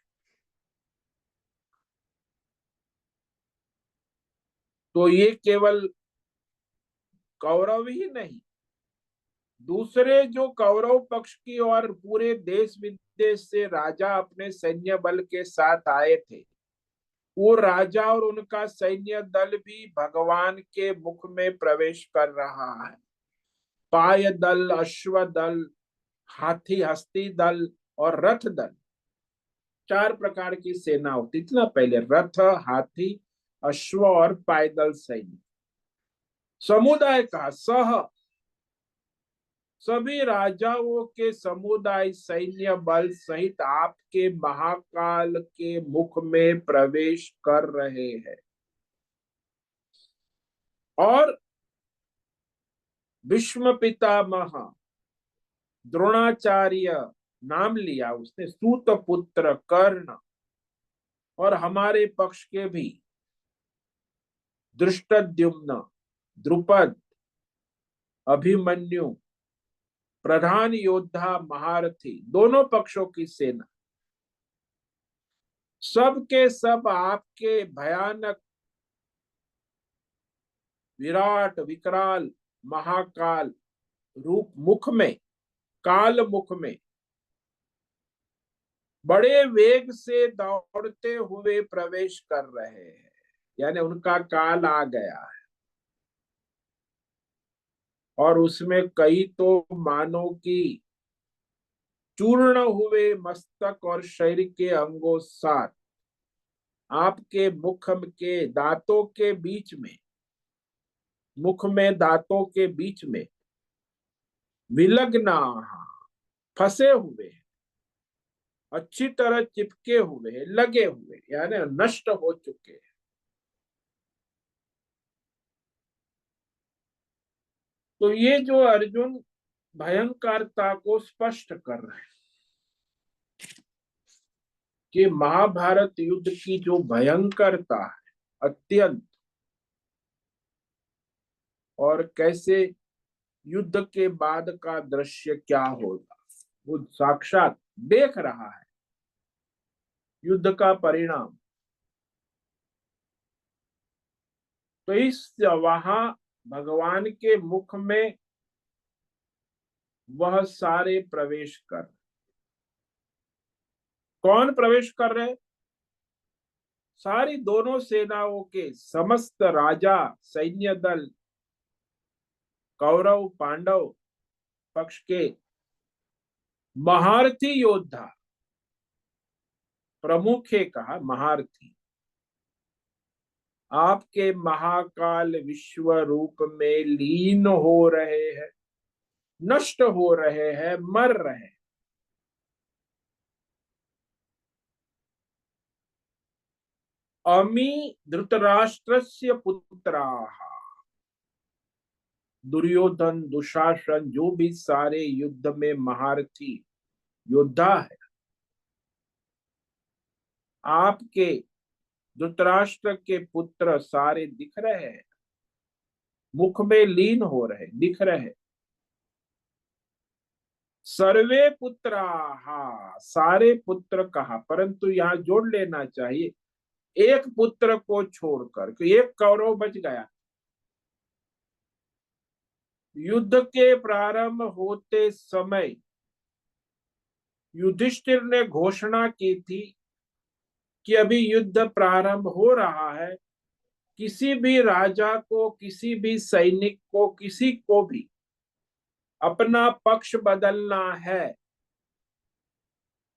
तो ये केवल कौरव ही नहीं, दूसरे जो कौरव पक्ष की और पूरे देश विदेश से राजा अपने सैन्य बल के साथ आए थे, वो राजा और उनका सैन्य दल भी भगवान के मुख में प्रवेश कर रहा है। पाय दल, अश्व दल, हाथी हस्ती दल और रथ दल, चार प्रकार की सेना होती थी ना पहले, रथ, हाथी, अश्व और पायदल सैन्य। समुदाय का सह, सभी राजाओं के समुदाय सैन्य बल सहित आपके महाकाल के मुख में प्रवेश कर रहे हैं। और भीष्म पितामह द्रोणाचार्य नाम लिया उसने, सूत पुत्र कर्ण, और हमारे पक्ष के भी धृष्टद्युम्न, द्रुपद, अभिमन्यु, प्रधान योद्धा, महारथी, दोनों पक्षों की सेना, सब के सब आपके भयानक विराट विकराल महाकाल रूप मुख में, काल मुख में बड़े वेग से दौड़ते हुए प्रवेश कर रहे हैं, यानी उनका काल आ गया है। और उसमें कई तो मानो की चूर्ण हुए मस्तक और शरीर के अंगों साथ आपके मुख के दांतों के बीच में, मुख में दांतों के बीच में विलग्ना, फंसे हुए, अच्छी तरह चिपके हुए, लगे हुए, यानी नष्ट हो चुके हैं। तो ये जो अर्जुन भयंकरता को स्पष्ट कर रहे हैं कि महाभारत युद्ध की जो भयंकरता है अत्यंत, और कैसे युद्ध के बाद का दृश्य क्या होगा वो साक्षात देख रहा है, युद्ध का परिणाम। तो इस वहां भगवान के मुख में वह सारे प्रवेश कर, कौन प्रवेश कर रहे? सारी दोनों सेनाओं के समस्त राजा, सैन्य दल, कौरव पांडव पक्ष के महारथी योद्धा, प्रमुखे कहा महारथी, आपके महाकाल विश्व रूप में लीन हो रहे हैं, नष्ट हो रहे हैं, मर रहे हैं। अमी धृतराष्ट्रस्य पुत्राः, दुर्योधन, दुशासन, जो भी सारे युद्ध में महारथी योद्धा है, आपके धृतराष्ट्र के पुत्र सारे दिख रहे हैं, मुख में लीन हो रहे, दिख रहे। सर्वे पुत्राः, सारे पुत्र कहा, परंतु यहाँ जोड़ लेना चाहिए एक पुत्र को छोड़कर, कि एक कौरव बच गया। युद्ध के प्रारंभ होते समय युधिष्ठिर ने घोषणा की थी कि अभी युद्ध प्रारंभ हो रहा है, किसी भी राजा को, किसी भी सैनिक को, किसी को भी अपना पक्ष बदलना है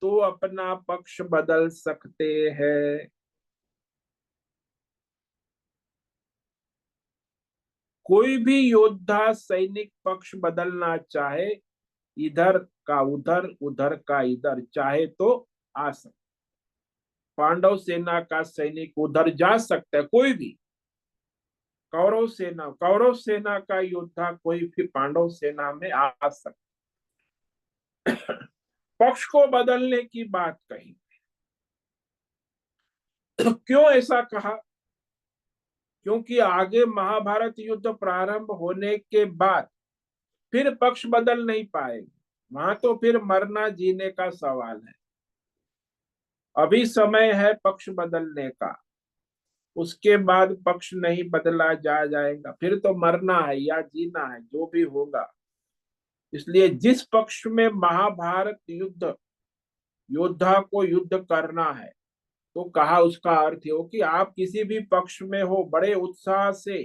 तो अपना पक्ष बदल सकते हैं। कोई भी योद्धा सैनिक पक्ष बदलना चाहे, इधर का उधर, उधर का इधर, चाहे तो आ सकता। पांडव सेना का सैनिक उधर जा सकता है, कोई भी कौरव सेना का योद्धा कोई भी पांडव सेना में आ सकता। पक्ष को बदलने की बात कही। तो क्यों ऐसा कहा? क्योंकि आगे महाभारत युद्ध प्रारंभ होने के बाद फिर पक्ष बदल नहीं पाएंगे, वहां तो फिर मरना जीने का सवाल है। अभी समय है पक्ष बदलने का, उसके बाद पक्ष नहीं बदला जाएगा, फिर तो मरना है या जीना है, जो भी होगा। इसलिए जिस पक्ष में महाभारत युद्ध योद्धा को युद्ध करना है, तो कहा उसका अर्थ हो कि आप किसी भी पक्ष में हो, बड़े उत्साह से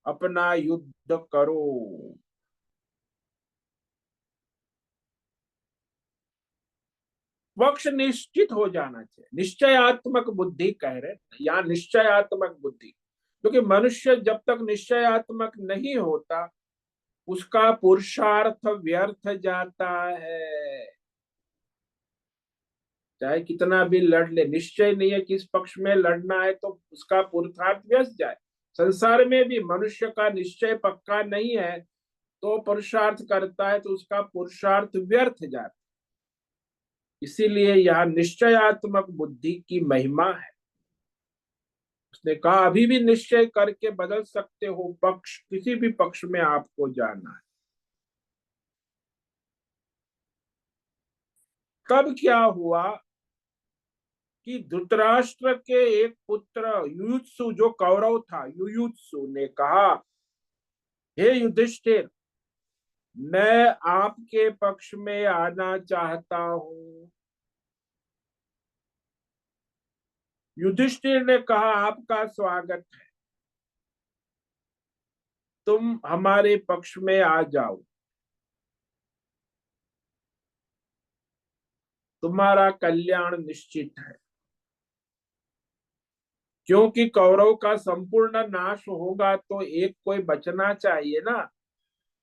अपना युद्ध करो। पक्ष निश्चित हो जाना चाहिए, निश्चयात्मक बुद्धि कह रहे या निश्चयात्मक बुद्धि, क्योंकि मनुष्य जब तक निश्चयात्मक नहीं होता उसका पुरुषार्थ व्यर्थ जाता है। चाहे कितना भी लड़ ले, निश्चय नहीं है कि इस पक्ष में लड़ना है तो उसका पुरुषार्थ व्यस्त जाए। संसार में भी मनुष्य का निश्चय पक्का नहीं है तो पुरुषार्थ करता है तो उसका पुरुषार्थ व्यर्थ जाता है। इसीलिए यहाँ निश्चयात्मक बुद्धि की महिमा है। उसने कहा अभी भी निश्चय करके बदल सकते हो पक्ष, किसी भी पक्ष में आपको जाना है। तब क्या हुआ कि धृतराष्ट्र के एक पुत्र युयुत्सु, जो कौरव था, युयुत्सु ने कहा, हे युधिष्ठिर, मैं आपके पक्ष में आना चाहता हूं। युधिष्ठिर ने कहा, आपका स्वागत है, तुम हमारे पक्ष में आ जाओ, तुम्हारा कल्याण निश्चित है। क्योंकि कौरव का संपूर्ण नाश होगा तो एक कोई बचना चाहिए ना,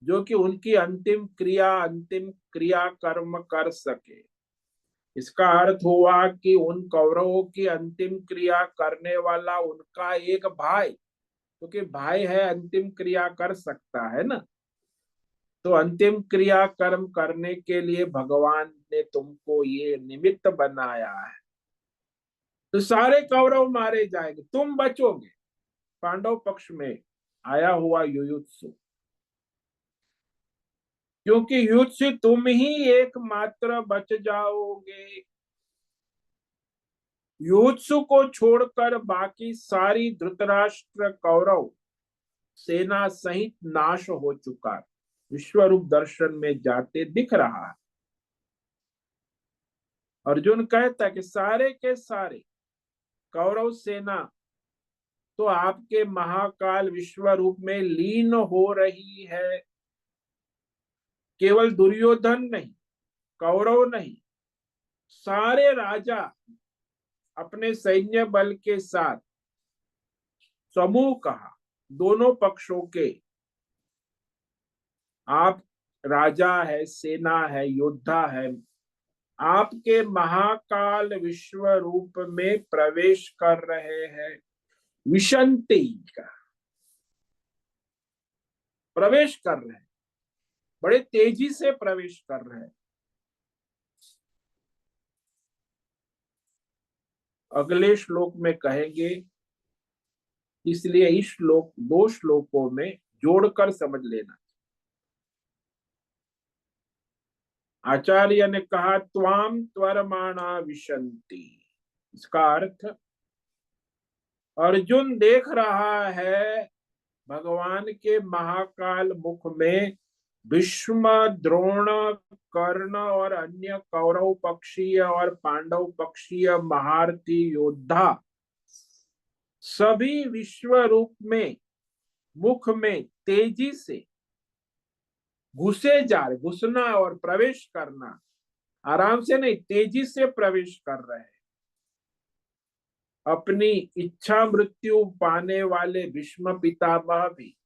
जो कि उनकी अंतिम क्रिया कर्म कर सके। इसका अर्थ हुआ कि उन कौरवों की अंतिम क्रिया करने वाला उनका एक भाई, क्योंकि भाई है अंतिम क्रिया कर सकता है ना, तो अंतिम क्रिया कर्म करने के लिए भगवान ने तुमको ये निमित्त बनाया है। तो सारे कौरव मारे जाएंगे, तुम बचोगे। पांडव पक्ष में आया हुआ युयुत्सु, क्योंकि युद्ध से तुम ही एकमात्र बच जाओगे। युयुत्सु को छोड़कर बाकी सारी धृतराष्ट्र कौरव सेना सहित नाश हो चुका, विश्वरूप दर्शन में जाते दिख रहा है। अर्जुन कहता है कि सारे के सारे कौरव सेना तो आपके महाकाल विश्वरूप में लीन हो रही है। केवल दुर्योधन नहीं, कौरव नहीं, सारे राजा अपने सैन्य बल के साथ समूह कहा, दोनों पक्षों के, आप राजा है, सेना है, योद्धा है, आपके महाकाल विश्व रूप में प्रवेश कर रहे हैं। विशंति का प्रवेश कर रहे हैं, बड़े तेजी से प्रवेश कर रहे हैं। अगले श्लोक में कहेंगे, इसलिए इस श्लोक, दो श्लोकों में जोड़कर समझ लेना। आचार्य ने कहा त्वाम त्वरमाणा विशंति, इसका अर्थ अर्जुन देख रहा है भगवान के महाकाल मुख में भीष्म, द्रोण, कर्ण और अन्य कौरव पक्षीय और पांडव पक्षीय महारथी योद्धा सभी विश्व रूप में मुख में तेजी से घुसे जा रहे, घुसना और प्रवेश करना, आराम से नहीं, तेजी से प्रवेश कर रहे हैं। अपनी इच्छा मृत्यु पाने वाले भीष्म पितामह भी,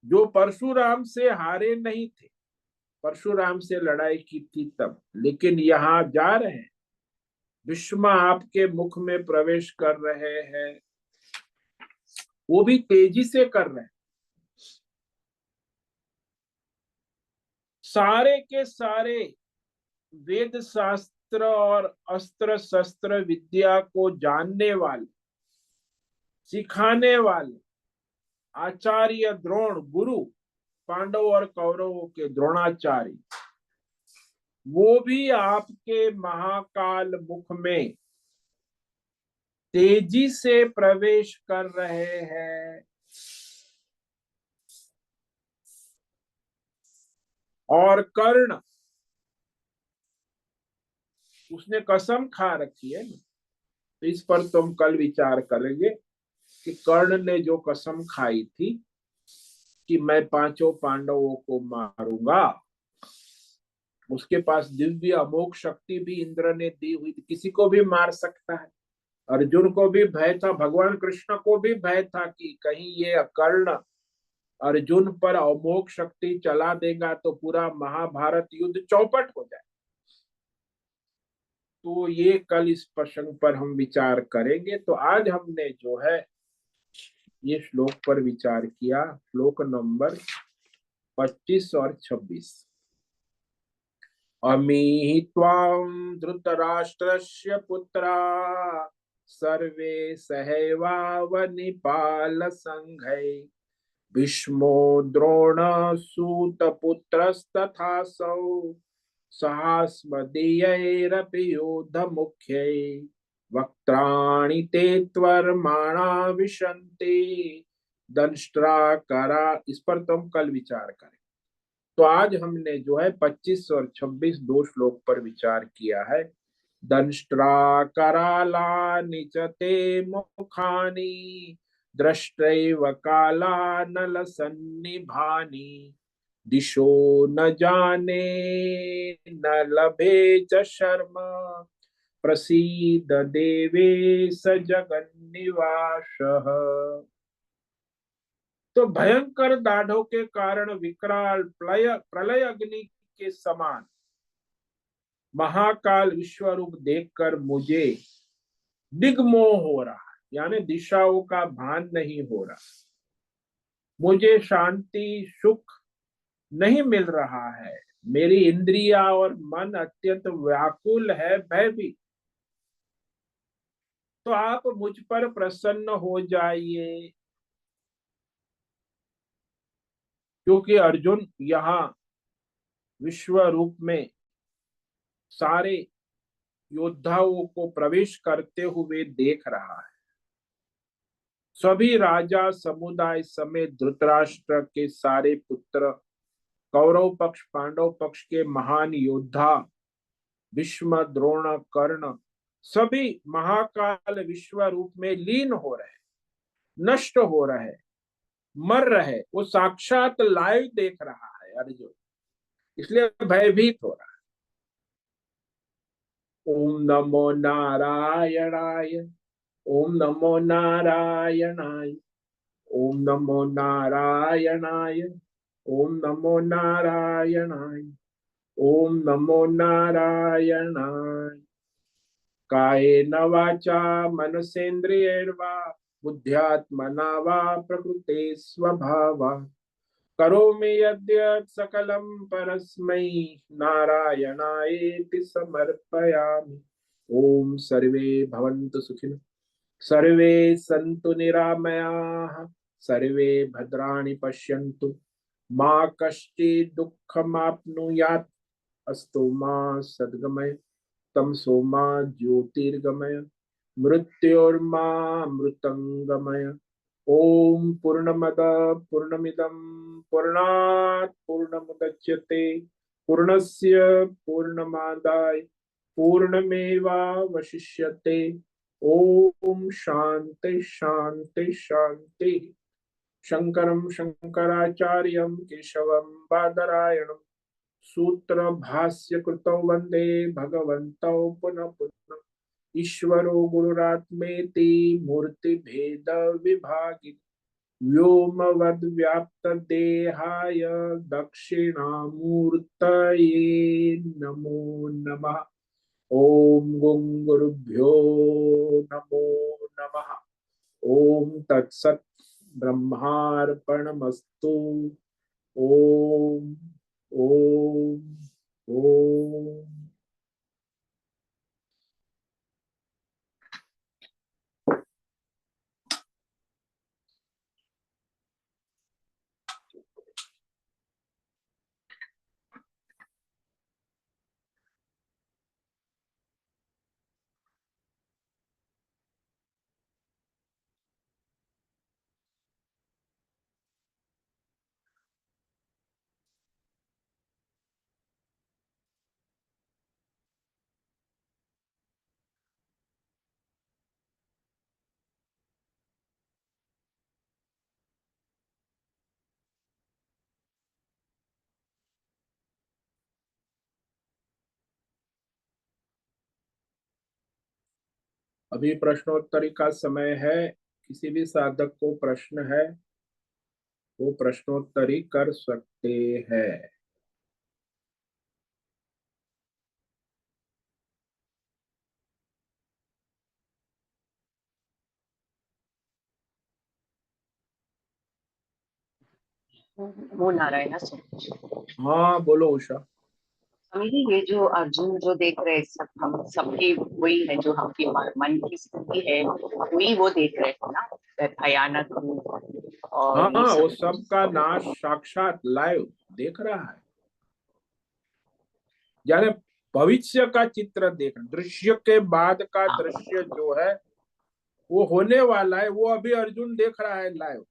जो परशुराम से हारे नहीं थे, परशुराम से लड़ाई की थी तब, लेकिन यहां जा रहे हैं, भीष्म आपके मुख में प्रवेश कर रहे हैं, वो भी तेजी से कर रहे हैं। सारे के सारे वेद शास्त्र और अस्त्र शस्त्र विद्या को जानने वाले, सिखाने वाले आचार्य द्रोण, गुरु, पांडव और कौरवों के द्रोणाचार्य, वो भी आपके महाकाल मुख में तेजी से प्रवेश कर रहे हैं। और कर्ण, उसने कसम खा रखी है ना, तो इस पर तुम कल विचार करेंगे कि कर्ण ने जो कसम खाई थी कि मैं पांचों पांडवों को मारूंगा, उसके पास दिव्य अमोघ शक्ति भी इंद्र ने दी हुई थी, किसी को भी मार सकता है। अर्जुन को भी भय था, भगवान कृष्ण को भी भय था कि कहीं ये कर्ण अर्जुन पर अमोघ शक्ति चला देगा तो पूरा महाभारत युद्ध चौपट हो जाए। तो ये कल इस प्रसंग पर हम विचार करेंगे। तो आज हमने जो है ये श्लोक पर विचार किया, श्लोक नंबर 25 और 26। अमीहि त्वां धृतराष्ट्रस्य पुत्रा सर्वे सहैवावनिपालसङ्घै भीष्मो द्रोणसूतपुत्रस्तथासौ सहास्मदीयैरपि योद्धमुख्यै वक्त्राणि ते त्वर्माणा विशन्ति दंष्ट्राकरा। इस पर तुम कल विचार करें। तो आज हमने जो है 25 और 26 दो श्लोक पर विचार किया है। दंष्ट्राकरालानि च ते मुखानि दृष्टैव कालानलसन्निभानि दिशो न जाने न लभे च शर्म प्रसीद देवेश जगन्निवासः। तो भयंकर दाढ़ों के कारण विकराल प्रलय अग्नि के समान महाकाल विश्वरूप देखकर मुझे दिग्मोह हो रहा है, यानी दिशाओं का भान नहीं हो रहा। मुझे शांति सुख नहीं मिल रहा है। मेरी इंद्रिया और मन अत्यंत व्याकुल है, भयभीत। तो आप मुझ पर प्रसन्न हो जाइए, क्योंकि अर्जुन यहाँ विश्व रूप में सारे योद्धाओं को प्रवेश करते हुए देख रहा है। सभी राजा समुदाय समेत धृतराष्ट्र के सारे पुत्र, कौरव पक्ष पांडव पक्ष के महान योद्धा भीष्म द्रोण कर्ण, सभी महाकाल विश्व रूप में लीन हो रहे, नष्ट हो रहे, मर रहे। वो साक्षात लाइव देख रहा है अर्जुन, इसलिए भयभीत हो रहा है। ओम नमो नारायणाय, ओम नमो नारायणाय, ओम नमो नारायणाय, ओम नमो नारायणाय, ओम नमो नारायणाय। कायेन वाचा मनसेन्द्रियैर्वा बुद्ध्यात्मना वा प्रकृते स्वभावात् करोमि यद्यत् सकलं परस्मै नारायणायेति समर्पयामि। ओम सर्वे भवन्तु सुखिनः, सर्वे सन्तु निरामयाः, सर्वे भद्राणि पश्यन्तु, मा कश्चित् दुःखमाप्नुयात्। अस्तु मा सद्गमय, तमसो मा ज्योतिर्गमय, मृत्योर्मा मृतंगमय। ओम पूर्णमद पूर्णमिदं पूर्णात् पूर्णमुदच्यते पूर्णस्य पूर्णमादाय पूर्णमेवावशिष्यते। ओम शांति शांति शांति। शंकरं शंकराचार्यं केशवं बादरायणं सूत्र भाष्य कृतौ वंदे भगवन्तौ पुनः पुनः। ईश्वरो गुरुरात्मेति मूर्ति भेद विभागित व्योमवद् व्याप्त देहाय दक्षिणामूर्तये नमो नमः। ओम गुं गुरुभ्यो नमो नमः। ओम तत्सत् ब्रह्मार्पणमस्तु। ओम ओम ओम। अभी प्रश्नोत्तरी का समय है। किसी भी साधक को प्रश्न है वो प्रश्नोत्तरी कर सकते हैं। वो नारायण सोच। हाँ बोलो उषा। स्वामी जी, ये जो अर्जुन जो देख रहे हैं, सब हम सबकी वही है, जो आपकी मन की स्थिति है, वही वो देख रहे थे ना, भयानक रूप और ये हाँ वो सब कुछ। सबका नाश साक्षात लाइव देख रहा है। यानी भविष्य का चित्र देख, दृश्य के बाद का हाँ, दृश्य जो है वो होने वाला है, वो अभी अर्जुन देख रहा है लाइव।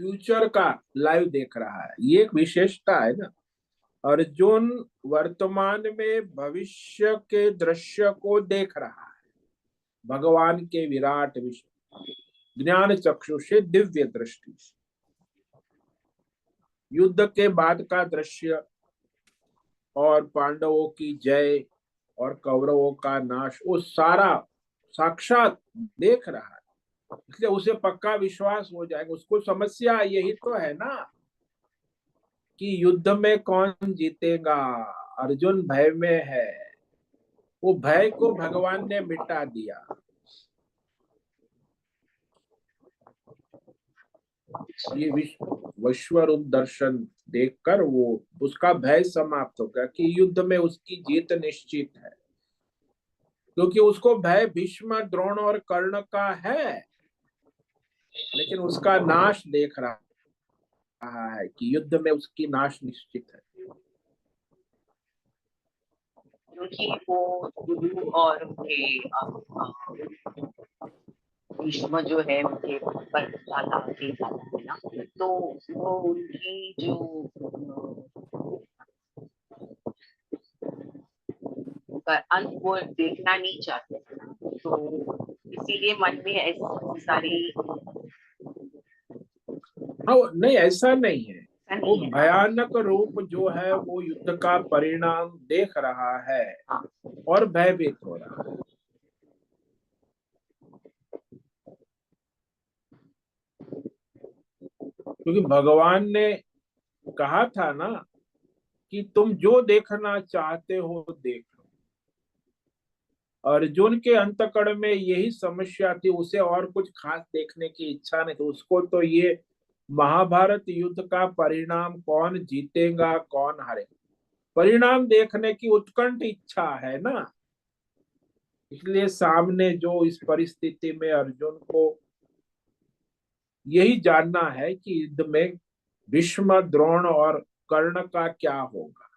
फ्यूचर का लाइव देख रहा है, ये एक विशेषता है ना। अर्जुन वर्तमान में भविष्य के दृश्य को देख रहा है, भगवान के विराट विश्व ज्ञान चक्षु से, दिव्य दृष्टि से। युद्ध के बाद का दृश्य और पांडवों की जय और कौरवों का नाश, वो सारा साक्षात देख रहा है। इसलिए उसे पक्का विश्वास हो जाएगा। उसको समस्या यही तो है ना कि युद्ध में कौन जीतेगा। अर्जुन भय में है, वो भय को भगवान ने मिटा दिया। ये विश्व रूप दर्शन देखकर वो उसका भय समाप्त हो गया कि युद्ध में उसकी जीत निश्चित है। क्योंकि उसको भय भीष्म द्रोण और कर्ण का है, लेकिन उसका नाश देख रहा है कि युद्ध में उसकी नाश निश्चित है। क्योंकि वो गुरु और उनके भीष्म जो है, उनके पर दादा के दादा है ना, तो वो उनकी जो उनका अंत वो देखना नहीं चाहते थे ना, तो इसीलिए मन में ऐसी सारी हाँ नहीं ऐसा नहीं है। ऐसा वो नहीं है ना। भयानक रूप जो है वो युद्ध का परिणाम देख रहा है हाँ, और भयभीत हो रहा है। क्योंकि भगवान ने कहा था ना कि तुम जो देखना चाहते हो देख लो। अर्जुन के अंतकरण में यही समस्या थी, उसे और कुछ खास देखने की इच्छा नहीं थी। उसको तो ये महाभारत युद्ध का परिणाम, कौन जीतेगा कौन हारेगा, परिणाम देखने की उत्कंठ इच्छा है ना। इसलिए सामने जो इस परिस्थिति में अर्जुन को यही जानना है कि युद्ध में भीष्म द्रोण और कर्ण का क्या होगा,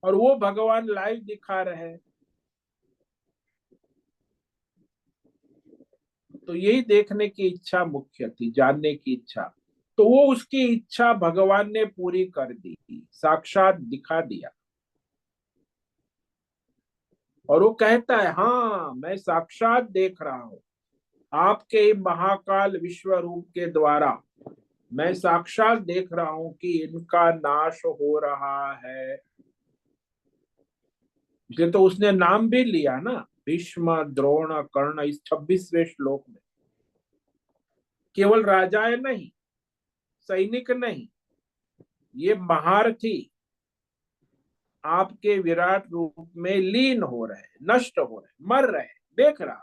और वो भगवान लाइव दिखा रहे हैं। तो यही देखने की इच्छा मुख्य थी, जानने की इच्छा। तो वो उसकी इच्छा भगवान ने पूरी कर दी, साक्षात दिखा दिया। और वो कहता है हाँ मैं साक्षात देख रहा हूं, आपके महाकाल विश्व रूप के द्वारा मैं साक्षात देख रहा हूं कि इनका नाश हो रहा है। इसलिए तो उसने नाम भी लिया ना, भीष्म द्रोण कर्ण, इस 26वें श्लोक में। केवल राजाएं नहीं, सैनिक नहीं, ये महारथी आपके विराट रूप में लीन हो रहे, नष्ट हो रहे, मर रहे, देख रहा।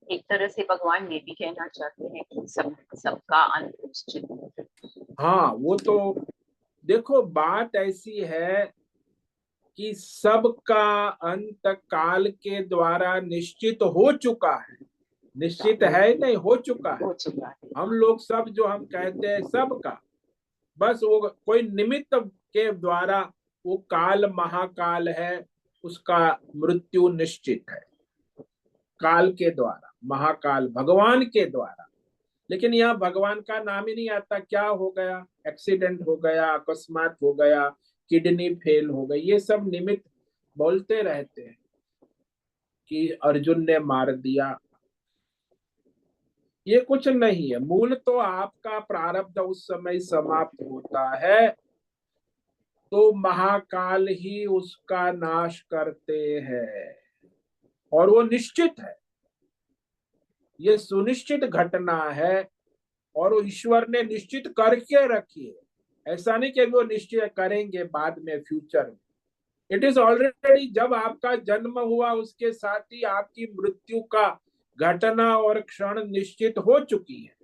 एक तरह से भगवान ये भी कहना चाहते हैं कि सबका अंत निश्चित है। हाँ वो तो देखो बात ऐसी है कि सबका अंत काल के द्वारा निश्चित हो चुका है। निश्चित है नहीं, हो चुका है। हो चुका है। हम लोग सब जो हम कहते हैं सबका, बस वो कोई निमित्त के द्वारा, वो काल महाकाल है, उसका मृत्यु निश्चित है काल के द्वारा, महाकाल भगवान के द्वारा। लेकिन यहाँ भगवान का नाम ही नहीं आता। क्या हो गया, एक्सीडेंट हो गया, अकस्मात हो गया, किडनी फेल हो गई, ये सब निमित्त बोलते रहते हैं कि अर्जुन ने मार दिया। ये कुछ नहीं है। मूल तो आपका प्रारब्ध उस समय समाप्त होता है तो महाकाल ही उसका नाश करते हैं, और वो निश्चित है, ये सुनिश्चित घटना है। और वो ईश्वर ने निश्चित करके रखी है। ऐसा नहीं कि वो निश्चय करेंगे बाद में, फ्यूचर में। इट इज ऑलरेडी, जब आपका जन्म हुआ उसके साथ ही आपकी मृत्यु का घटना और क्षण निश्चित हो चुकी है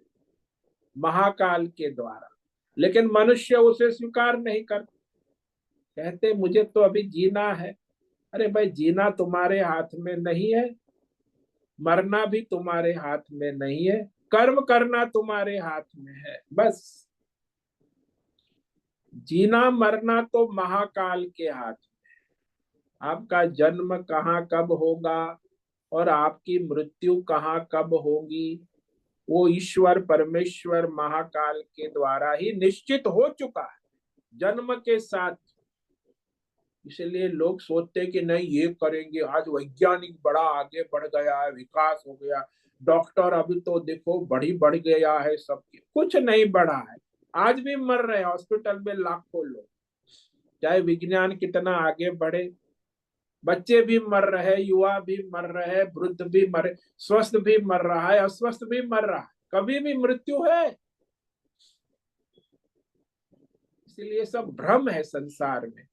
महाकाल के द्वारा, लेकिन मनुष्य उसे स्वीकार नहीं करते। कहते मुझे तो अभी जीना है। अरे भाई, जीना तुम्हारे हाथ में नहीं है, मरना भी तुम्हारे हाथ में नहीं है, कर्म करना तुम्हारे हाथ में है बस। जीना मरना तो महाकाल के हाथ में। आपका जन्म कहाँ कब होगा और आपकी मृत्यु कहाँ कब होगी, वो ईश्वर परमेश्वर महाकाल के द्वारा ही निश्चित हो चुका है जन्म के साथ। इसलिए लोग सोचते कि नहीं ये करेंगे, आज वैज्ञानिक बड़ा आगे बढ़ गया है, विकास हो गया, डॉक्टर अभी तो देखो बढ़ गया है सबके। कुछ नहीं बढ़ा है, आज भी मर रहे हैं हॉस्पिटल में लाखों लोग। चाहे विज्ञान कितना आगे बढ़े, बच्चे भी मर रहे, युवा भी मर रहे, वृद्ध भी मर, स्वस्थ भी मर रहा है, अस्वस्थ भी मर रहा है, कभी भी मृत्यु है। इसलिए सब भ्रम है संसार में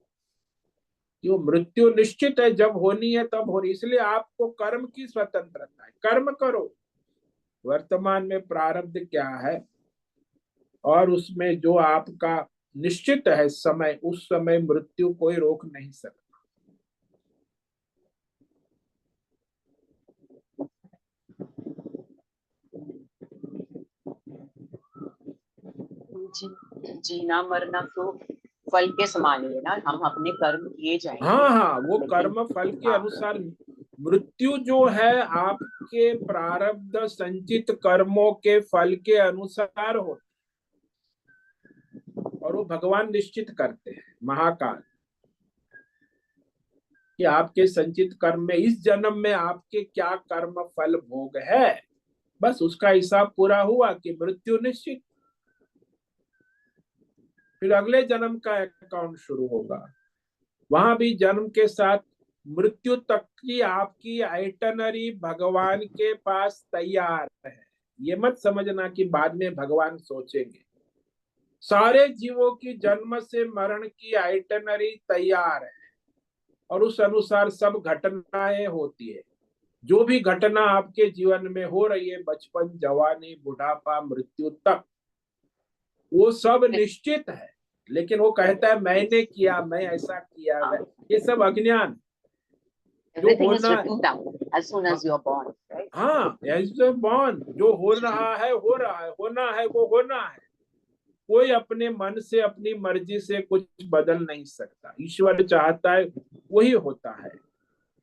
कि वो मृत्यु निश्चित है, जब होनी है तब होनी। इसलिए आपको कर्म की स्वतंत्रता है, कर्म करो। वर्तमान में प्रारब्ध क्या है और उसमें जो आपका निश्चित है समय, उस समय मृत्यु कोई रोक नहीं सकता। जीना मरना तो फल के समान ही है ना, हम अपने कर्म किए जाएंगे। हाँ हाँ, वो लेकिन कर्म फल के हाँ, अनुसार। मृत्यु जो है आपके प्रारब्ध संचित कर्मों के फल के अनुसार हो, और वो भगवान निश्चित करते हैं महाकाल कि आपके संचित कर्म में इस जन्म में आपके क्या कर्म फल भोग है। बस उसका हिसाब पूरा हुआ कि मृत्यु निश्चित, फिर अगले जन्म का अकाउंट शुरू होगा। वहां भी जन्म के साथ मृत्यु तक की आपकी आइटनरी भगवान के पास तैयार है। ये मत समझना कि बाद में भगवान सोचेंगे। सारे जीवों की जन्म से मरण की आइटनरी तैयार है और उस अनुसार सब घटनाएं होती है। जो भी घटना आपके जीवन में हो रही है, बचपन जवानी बुढ़ापा मृत्यु तक, वो सब निश्चित है। लेकिन वो कहता है मैंने किया, मैं ऐसा किया, ये सब अज्ञान। जो everything is होना, written down as soon as you're born, right? हाँ ऐसे बॉन्ड जो हो रहा है हो रहा है, होना है वो होना है। कोई अपने मन से अपनी मर्जी से कुछ बदल नहीं सकता। ईश्वर चाहता है वही होता है।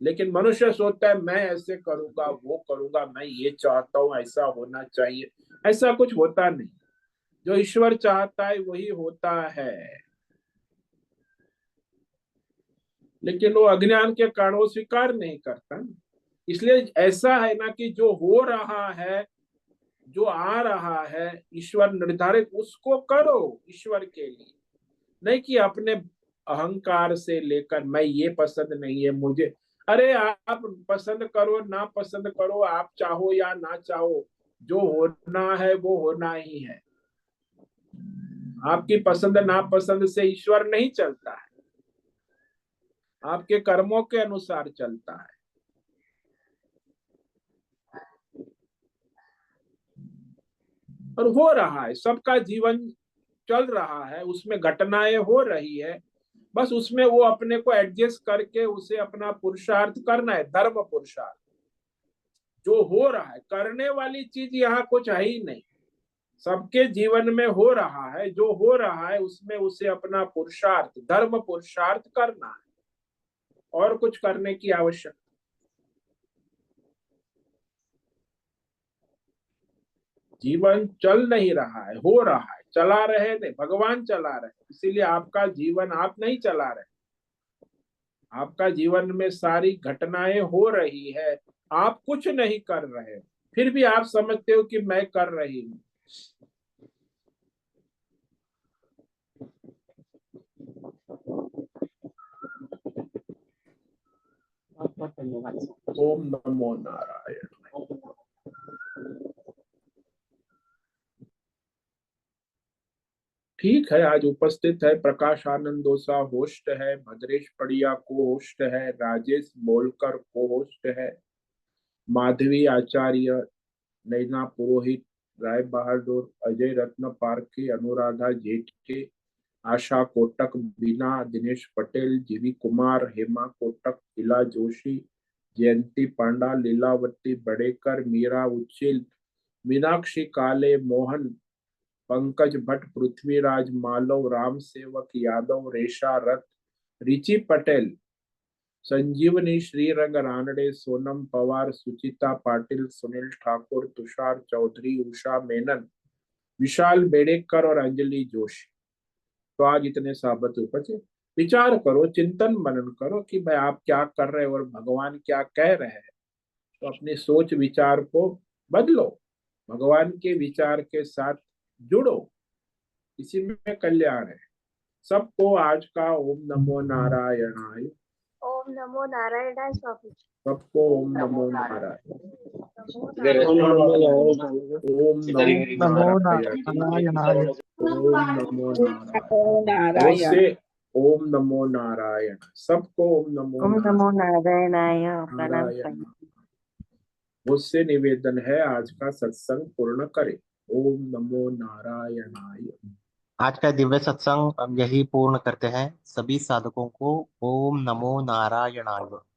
लेकिन मनुष्य सोचता है मैं ऐसे करूंगा वो करूंगा, मैं ये चाहता हूँ ऐसा होना चाहिए। ऐसा कुछ होता नहीं, जो ईश्वर चाहता है वही होता है। लेकिन वो अज्ञान के कारण वो स्वीकार नहीं करता। इसलिए ऐसा है ना कि जो हो रहा है, जो आ रहा है ईश्वर निर्धारित, उसको करो ईश्वर के लिए। नहीं कि अपने अहंकार से लेकर मैं ये पसंद नहीं है मुझे। अरे आप पसंद करो ना पसंद करो, आप चाहो या ना चाहो, जो होना है वो होना ही है। आपकी पसंद नापसंद से ईश्वर नहीं चलता है, आपके कर्मों के अनुसार चलता है। और हो रहा है, सबका जीवन चल रहा है, उसमें घटनाएं हो रही है। बस उसमें वो अपने को एडजस्ट करके उसे अपना पुरुषार्थ करना है, धर्म पुरुषार्थ। जो हो रहा है, करने वाली चीज यहाँ कुछ है ही नहीं। सबके जीवन में हो रहा है, जो हो रहा है उसमें उसे अपना पुरुषार्थ धर्म पुरुषार्थ करना है, और कुछ करने की आवश्यकता। जीवन चल नहीं रहा है, हो रहा है, चला रहे नहीं, भगवान चला रहे। इसीलिए आपका जीवन आप नहीं चला रहे, आपका जीवन में सारी घटनाएं हो रही है, आप कुछ नहीं कर रहे, फिर भी आप समझते हो कि मैं कर रही हूँ। बहुत बहुत धन्यवाद सर। ओम नमो नारायण। ठीक है, आज उपस्थित है प्रकाश आनंद दोसा होस्ट है, भद्रेश पड़िया को होस्ट है, राजेश बोलकर को होस्ट है, माधवी आचार्य, नैना पुरोहित, राय बहादुर, अजय रत्न पारखे, अनुराधा जेठके, आशा कोटक, बीना, दिनेश पटेल, जीवी कुमार, हेमा कोटक, इला जोशी, जयंती पांडा, लीलावती बड़ेकर, मीरा उच्चिल, मीनाक्षी काले, मोहन, पंकज भट्ट, पृथ्वीराज, मालव, राम सेवक यादव, रेशा रथ, रिची पटेल, संजीवनी, श्रीरंग रानडे, सोनम पवार, सुचिता पाटिल, सुनील ठाकुर, तुषार चौधरी, उषा मेनन, विशाल बेड़ेकर और अंजलि जोशी। तो आज इतने साबत उपजे, विचार करो, चिंतन मनन करो कि भाई आप क्या कर रहे हो और भगवान क्या कह रहे हैं। तो अपनी सोच विचार को बदलो, भगवान के विचार के साथ जुड़ो, इसी में कल्याण है। सबको आज का ओम नमो नारायणाय। ओम नमो नारायणाय स्वामी। सबको ओम नमो नारायण। ओम नमो ओम नारायण। नमो नारायण। ओम नमो नारायण। नारायण। उससे ओम नमो नारायण। सबको ओम नमो ओम नमो नारायण। नारायणाय। प्रणाम नारायण। मुझसे निवेदन है आज का सत्संग पूर्ण करें। ओम नमो नारायणाय। आज का दिव्य सत्संग हम यही पूर्ण करते हैं। सभी साधकों को ओम नमो नारायणाय।